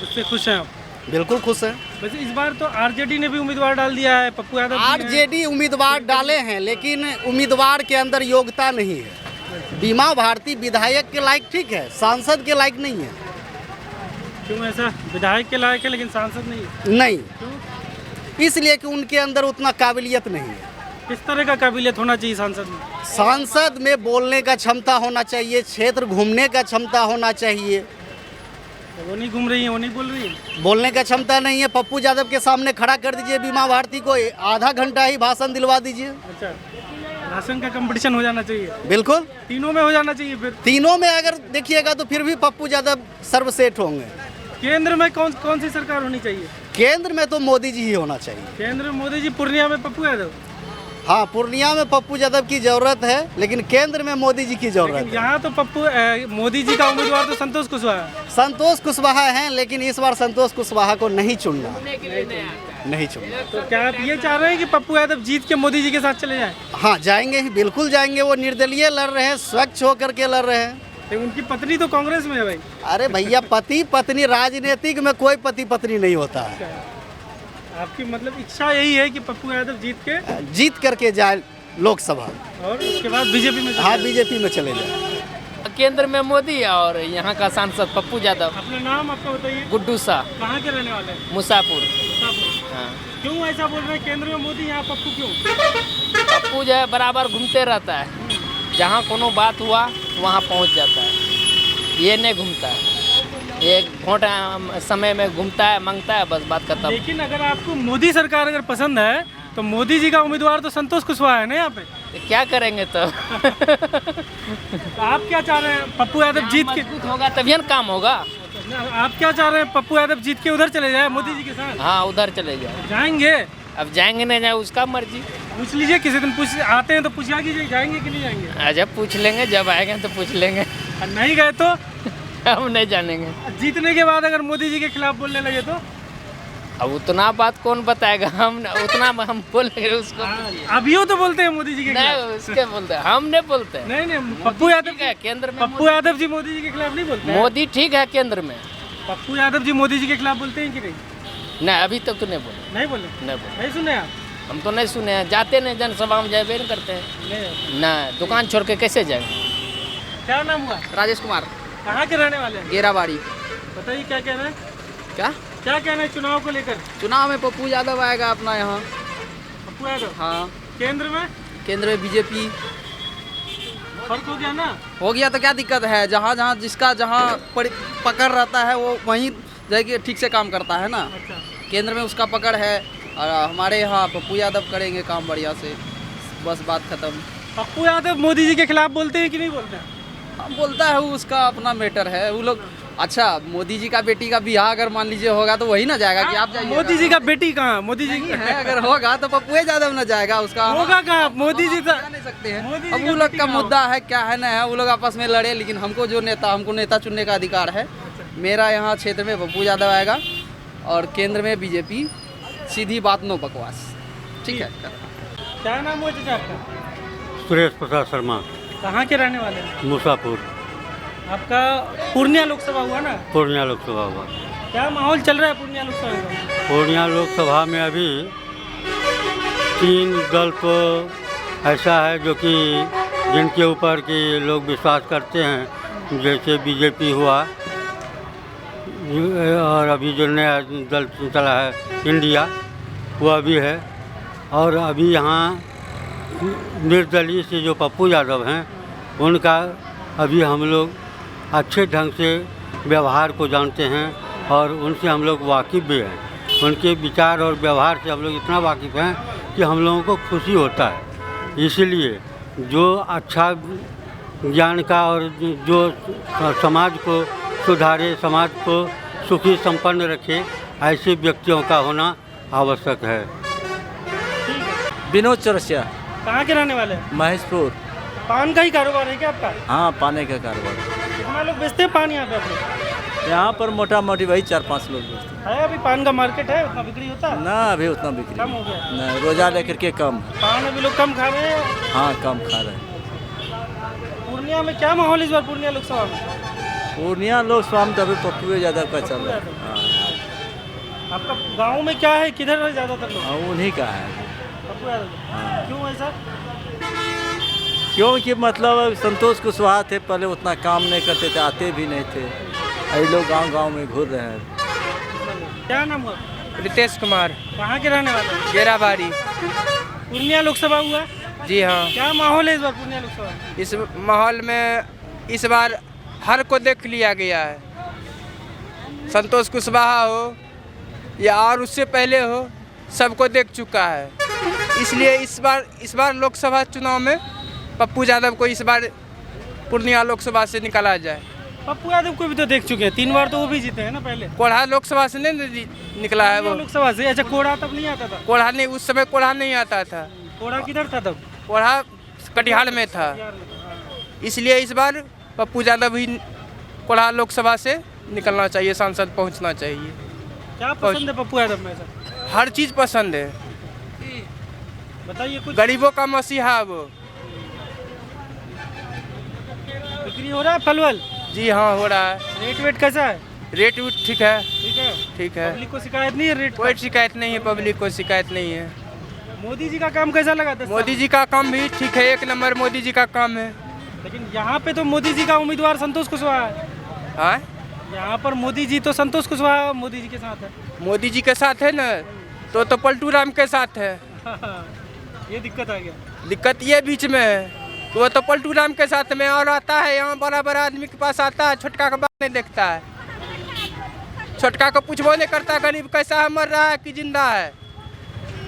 B: उससे खुश हैं आप?
D: बिल्कुल खुश हैं।
B: वैसे इस बार तो आरजेडी ने भी उम्मीदवार डाल दिया है, पप्पू यादव
D: आरजेडी उम्मीदवार डाले हैं, लेकिन उम्मीदवार के अंदर योग्यता नहीं है। बीमा भारती विधायक के लायक ठीक है, सांसद के लायक नहीं है।
B: क्यों ऐसा? विधायक के लायक है लेकिन सांसद नहीं है?
D: नहीं, इसलिए कि उनके अंदर उतना काबिलियत नहीं है।
B: किस तरह का काबिलियत होना चाहिए सांसद में?
D: सांसद में बोलने का क्षमता होना चाहिए, क्षेत्र घूमने का क्षमता होना चाहिए।
B: वो नहीं घूम रही है, वो नहीं बोल रही है,
D: बोलने का क्षमता नहीं है। पप्पू यादव के सामने खड़ा कर दीजिए बीमा भारती को, आधा घंटा ही भाषण दिलवा दीजिए।
B: अच्छा, भाषण का कंपटीशन हो जाना चाहिए।
D: बिल्कुल,
B: तीनों में हो जाना चाहिए। फिर
D: तीनों में अगर देखिएगा तो फिर भी पप्पू यादव सर्वश्रेष्ठ होंगे।
B: केंद्र में कौन सी सरकार होनी चाहिए?
D: केंद्र में तो मोदी जी ही होना चाहिए।
B: केंद्र में मोदी जी, पूर्णिया में पप्पू यादव।
D: हाँ, पूर्णिया में पप्पू यादव की जरूरत है, लेकिन केंद्र में मोदी जी की जरूरत है।
B: यहाँ तो मोदी जी का उम्मीदवार तो संतोष कुशवाहा।
D: संतोष कुशवाहा हैं, लेकिन इस बार संतोष कुशवाहा को नहीं चुनना, नहीं चुनना।
B: तो क्या आप ये चाह रहे हैं कि पप्पू यादव जीत के मोदी जी के साथ चले जाएं?
D: हाँ, जाएंगे ही, बिल्कुल जाएंगे। वो निर्दलीय लड़ रहे हैं, स्वच्छ होकर के लड़ रहे हैं।
B: उनकी पत्नी तो कांग्रेस में है भाई।
D: अरे भैया, पति पत्नी, राजनीतिक में कोई पति पत्नी नहीं होता है।
B: आपकी मतलब इच्छा यही है कि पप्पू यादव जीत
D: करके जाए लोकसभा
B: और उसके बाद बीजेपी में?
D: हाँ, बीजेपी में चले जाए।
Q: केंद्र में मोदी और यहाँ का सांसद पप्पू यादव।
B: अपना नाम आपका बताइए।
Q: गुड्डू शाह।
B: कहाँ के रहने वाले हैं?
Q: मुसापुर।
B: हाँ। क्यों ऐसा बोल रहे हैं? केंद्र में मोदी, यहाँ पप्पू क्यों?
Q: पप्पू जो है बराबर घूमते रहता है, जहाँ कोनो बात हुआ वहाँ पहुँच जाता है, ये नहीं घूमता है। एक वोट समय में घूमता है, मांगता है, बस बात खत्म।
B: लेकिन अगर आपको मोदी सरकार अगर पसंद है तो मोदी जी का उम्मीदवार तो संतोष कुशवाहा है ना यहाँ पे।
Q: तो क्या करेंगे तो?
B: आप क्या चाह रहे हैं? पप्पू यादव जीत के
Q: होगा तभी ना काम होगा।
B: आप क्या चाह रहे हैं? पप्पू यादव जीत के उधर चले जाए मोदी जी के साथ?
Q: हाँ, उधर चले जाए।
B: जाएंगे?
Q: अब जाएंगे नहीं जाए उसका मर्जी।
B: पूछ लीजिए, किसी दिन पूछ आते हैं तो पूछा कीजिए, जाएंगे कि नहीं जाएंगे?
Q: जब पूछ लेंगे, जब आएंगे तो पूछ लेंगे।
B: नहीं गए तो
Q: हम नहीं जानेंगे।
B: जीतने के बाद अगर मोदी जी के खिलाफ बोलने लगे तो?
Q: अब उतना बात कौन बताएगा? हम उतना हम बोलेंगे उसको।
B: अभी तो बोलते हैं मोदी जी के खिलाफ।
Q: नहीं, उसके बोलते हैं, हम नहीं बोलते।
B: नहीं, पप्पू यादव
Q: है केंद्र में।
B: पप्पू यादव जी मोदी जी के खिलाफ नहीं बोलते?
Q: मोदी ठीक है केंद्र में।
B: पप्पू यादव जी मोदी जी के खिलाफ बोलते हैं कि नहीं?
Q: नहीं, अभी तक तो नहीं बोले।
B: नहीं बोले? नहीं सुने आप?
Q: हम तो नहीं सुने हैं, जाते नहीं, जनसभा में जाए नहीं करते हैं। नहीं, दुकान छोड़ के कैसे जाएंगे?
B: क्या नाम हुआ?
I: राजेश कुमार।
B: कहाँ के रहने वाले हैं?
I: गेराबाड़ी।
B: बताइए क्या कह रहे हैं?
I: क्या
B: कहना है चुनाव को लेकर?
I: चुनाव में पप्पू यादव आएगा अपना यहाँ।
B: पप्पू यादव?
I: हाँ।
B: केंद्र में?
I: केंद्र में बीजेपी।
B: फर्क हो गया ना?
I: हो गया तो क्या दिक्कत है? जहाँ जहाँ जिसका जहाँ पकड़ रहता है वो वहीं जाके ठीक से काम करता है ना।
B: अच्छा।
I: केंद्र में उसका पकड़ है और हमारे यहाँ पप्पू यादव करेंगे काम बढ़िया से, बस बात खत्म।
B: पप्पू यादव मोदी जी के खिलाफ बोलते हैं कि नहीं बोलते हैं?
I: बोलता है, वो उसका अपना मैटर है। वो लोग अच्छा, मोदी जी का बेटी का बिहार अगर मान लीजिए होगा तो वही ना जाएगा कि आप जाइए।
B: मोदी जी का बेटी कहाँ? मोदी जी
I: है, अगर होगा तो पप्पू यादव ना जाएगा। उसका
B: होगा कहाँ? मोदी जी तो
I: नहीं सकते हैं। अब वो लोग का मुद्दा है, क्या है ना है, वो लोग आपस में लड़े, लेकिन हमको नेता चुनने का अधिकार है। मेरा यहाँ क्षेत्र में पप्पू यादव आएगा और केंद्र में बीजेपी। सीधी बात, नो बकवास। ठीक है।
B: क्या नाम हुआ चाचा आपका?
R: सुरेश प्रसाद शर्मा।
B: कहाँ के रहने वाले हैं?
R: मुसापुर।
B: आपका पूर्णिया लोकसभा हुआ ना?
R: पूर्णिया लोकसभा हुआ।
B: क्या माहौल चल रहा है पूर्णिया लोकसभा का?
R: पूर्णिया लोकसभा में अभी 3 दल तो ऐसा है जो कि जिनके ऊपर कि लोग विश्वास करते हैं, जैसे बीजेपी हुआ और अभी जो नया दल चला है इंडिया, वह भी है। और अभी यहाँ निर्दलीय से जो पप्पू यादव हैं, उनका अभी हम लोग अच्छे ढंग से व्यवहार को जानते हैं और उनसे हम लोग वाकिफ़ भी हैं। उनके विचार और व्यवहार से हम लोग इतना वाकिफ़ हैं कि हम लोगों को खुशी होता है। इसलिए जो अच्छा ज्ञान का और जो समाज को सुधारे, समाज को सुखी संपन्न रखे, ऐसे व्यक्तियों का होना आवश्यक है।
S: विनोद चौरसिया।
B: कहाँ के रहने वाले हैं?
S: महेशपुर।
B: पान का ही कारोबार है क्या आपका?
S: हाँ, पाने का कारोबार।
B: कितना लोग बेचते हैं पान यहाँ पे आप लोग?
S: यहाँ पर मोटा मोटी वही 4-5 लोग बेचते
B: है। अभी पान का मार्केट है, उतना बिक्री होता है?
S: ना, अभी उतना बिक्री
B: कम हो गया।
S: ना, रोजा लेकर के कम।
B: पान अभी लोग कम खा रहे हैं?
S: हाँ, कम खा रहे हैं।
B: पूर्णिया में क्या माहौल इस बार पूर्णिया लोकसभा में?
S: पूर्णिया लोकसभा में तो अभी पप्पू यादव का चल रहा है।
B: आपका गांव में क्या है, किधर है ज़्यादातर लोग?
S: हाँ, उन्हीं का है।
B: पप्पू यादव। क्यों ऐसा?
S: क्योंकि मतलब संतोष कुशवाहा थे, पहले उतना काम नहीं करते थे, आते भी नहीं थे। अभी लोग गांव-गांव में घूर रहे हैं।
B: क्या नाम हुआ?
T: रितेश कुमार।
B: कहाँ के रहने वाले?
T: गेराबाड़ी।
B: पूर्णिया लोकसभा हुआ?
T: जी हाँ।
B: क्या माहौल है इस बार पूर्णिया लोकसभा?
T: इस माहौल में इस बार हर को देख लिया गया है। संतोष कुशवाहा हो या और उससे पहले हो, सबको देख चुका है। इसलिए इस बार लोकसभा चुनाव में पप्पू यादव को इस बार पूर्णिया लोकसभा से निकाला जाए।
B: पप्पू यादव को भी तो देख चुके हैं, 3 बार तो वो भी जीते हैं ना पहले।
T: कोढ़ा लोकसभा से नहीं निकला है वो।
B: लोकसभा से? अच्छा, कोढ़ा तब नहीं आता था?
T: कोढ़ा नहीं, उस समय कोढ़ा नहीं आता था।
B: कोढ़ा किधर था तब?
T: कोढ़ा कटिहार में था। इसलिए इस बार पप्पू यादव ही कोढ़ा लोकसभा से निकलना चाहिए, सांसद पहुंचना चाहिए।
B: क्या पसंद है पप्पू यादव में?
T: हर चीज़ पसंद है।
B: बताइए कुछ।
T: गरीबों का मसीहा वो।
B: बिक्री हो रहा है फल वल?
T: जी हाँ, हो रहा है।
B: रेट वेट कैसा है?
T: रेट ठीक है।
B: ठीक है,
T: ठीक है।
B: पब्लिक को शिकायत नहीं है रेट?
T: कोई शिकायत नहीं है, पब्लिक को शिकायत नहीं है।
B: मोदी जी का काम कैसा लगा था?
T: मोदी जी का काम भी ठीक है, 1 नंबर मोदी जी का काम है।
B: लेकिन यहाँ पे तो मोदी जी का उम्मीदवार संतोष कुशवाहा है।
T: हाँ,
B: यहाँ पर मोदी जी तो संतोष कुशवाहा मोदी जी के साथ है।
T: मोदी जी के साथ है ना, तो पलटू राम के साथ है।
B: ये दिक्कत आ गया।
T: दिक्कत ये बीच में है, वो तो पलटू राम के साथ में और आता है यहाँ बड़ा बड़ा आदमी के पास आता है, छोटका का बात नहीं देखता है। छोटका को पूछबो नहीं करता गरीब कैसा है, मर रहा है कि जिंदा है।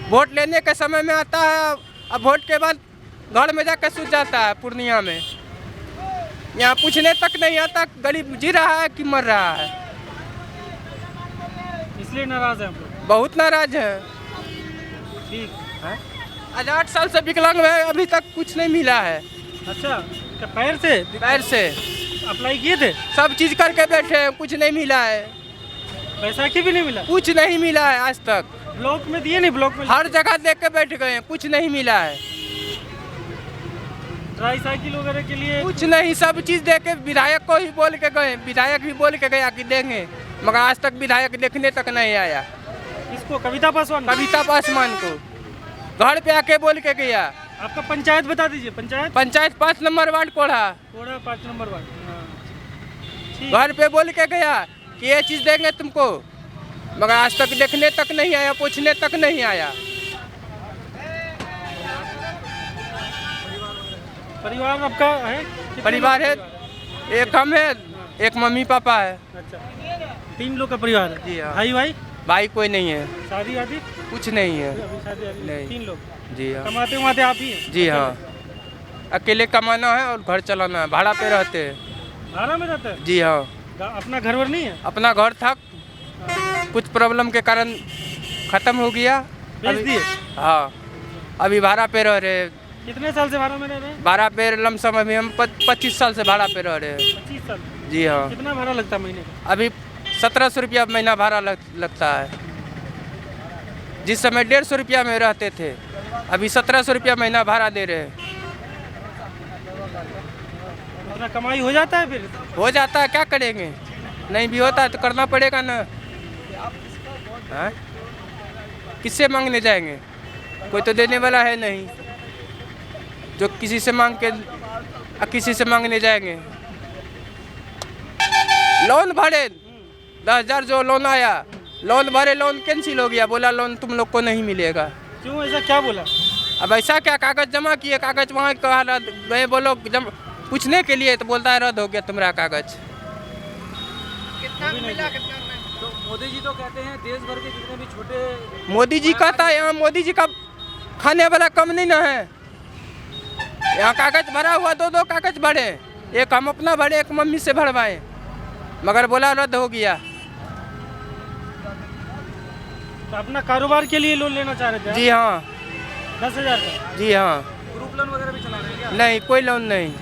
T: वोट लेने के समय में आता है, अब वोट के बाद घर में जाकर सूझ जाता है। पूर्णिया में यहाँ पूछने तक नहीं आता गरीब जी रहा है कि मर रहा है।
B: इसलिए नाराज है हम लोग।
T: बहुत नाराज है।
B: ठीक है।
T: आज 8 साल से विकलांग है, अभी तक कुछ नहीं मिला है।
B: अच्छा, क्या पैर से?
T: पैर से
B: अप्लाई किए थे?
T: सब चीज करके बैठे हैं, कुछ नहीं मिला है।
B: बैसाखी भी नहीं मिला?
T: कुछ नहीं मिला है आज तक।
B: ब्लॉक में दिए नहीं? ब्लॉक में
T: हर जगह देख के बैठ गए हैं, कुछ नहीं मिला है।
B: ट्राई साइकिल वगैरह के लिए
T: कुछ नहीं, सब चीज दे के विधायक को ही बोल के गए, विधायक भी बोल के गया कि देंगे, मगर आज तक विधायक देखने तक नहीं आया।
B: किसको? कविता पासवान?
T: कविता पासवान को घर पे आके बोल के गया।
B: आपका पंचायत बता दीजिए।
T: Panchayat 5 number ward Korha.
B: 5 number ward.
T: घर पे बोल के गया कि ये चीज देंगे तुमको, मगर आज तक देखने तक नहीं आया, पूछने तक नहीं आया।
B: परिवार आपका है?
T: परिवार है, एक हम है, एक मम्मी पापा है।
B: अच्छा, 3 लोग का परिवार है।
T: जी हाँ।
B: भाई
T: कोई नहीं है।
B: शादी आदि
T: कुछ नहीं है।
B: नहीं। 3 लोग।
T: जी हाँ।
B: कमाते आप ही हैं?
T: जी हाँ, अकेले कमाना है और घर चलाना है। भाड़ा पे रहते हैं।
B: भाड़ा में रहते हैं?
T: जी हाँ।
B: अपना घर वर नहीं है?
T: अपना घर था, कुछ प्रॉब्लम के कारण खत्म हो गया,
B: बेच दिए?
T: हाँ, अभी भाड़ा पे रह रहे।
B: कितने साल से भाड़ा में रह रहे हैं?
T: भाड़ा पे लमसम अभी हम 25 साल से भाड़ा पे रह रहे हैं।
B: 25 साल?
T: जी हाँ।
B: कितना भाड़ा लगता है महीने का?
T: अभी 1700 रुपया महीना भाड़ा लगता है। जिस समय 150 रुपया में रहते थे, अभी 1700 रुपया महीना भाड़ा दे रहे हैं।
B: अपना कमाई हो जाता है? फिर
T: हो जाता है, क्या करेंगे, नहीं भी होता है तो करना पड़ेगा ना। हाँ? किससे मांगने जाएंगे? कोई तो देने वाला है नहीं, जो किसी से मांग के किसी से मांगने जाएंगे। लोन भरे 10,000 जो लोन आया, लोन भरे, लोन कैंसिल हो गया, बोला लोन तुम लोग को नहीं मिलेगा।
B: क्यों, ऐसा क्या बोला?
T: अब ऐसा क्या, कागज जमा किए, कागज वहाँ गए, बोलो पूछने के लिए, तो बोलता है रद्द हो गया तुम्हारा कागज।
B: कितना मिला कितना नहीं? तो मोदी जी तो कहते हैं देश भर के जितने भी छोटे,
T: मोदी जी कहता है यहाँ मोदी जी का खाने वाला कम नहीं ना है। यहाँ कागज भरा हुआ, दो कागज भरे, एक हम अपना भरे, एक मम्मी से भरवाए, मगर बोला रद्द हो गया।
B: तो अपना कारोबार के लिए लोन लेना चाह रहे थे?
T: जी हाँ।
B: 10,000 का?
T: जी हाँ।
B: ग्रुप लोन वगैरह भी चला रहे हैं क्या?
T: नहीं, कोई लोन नहीं।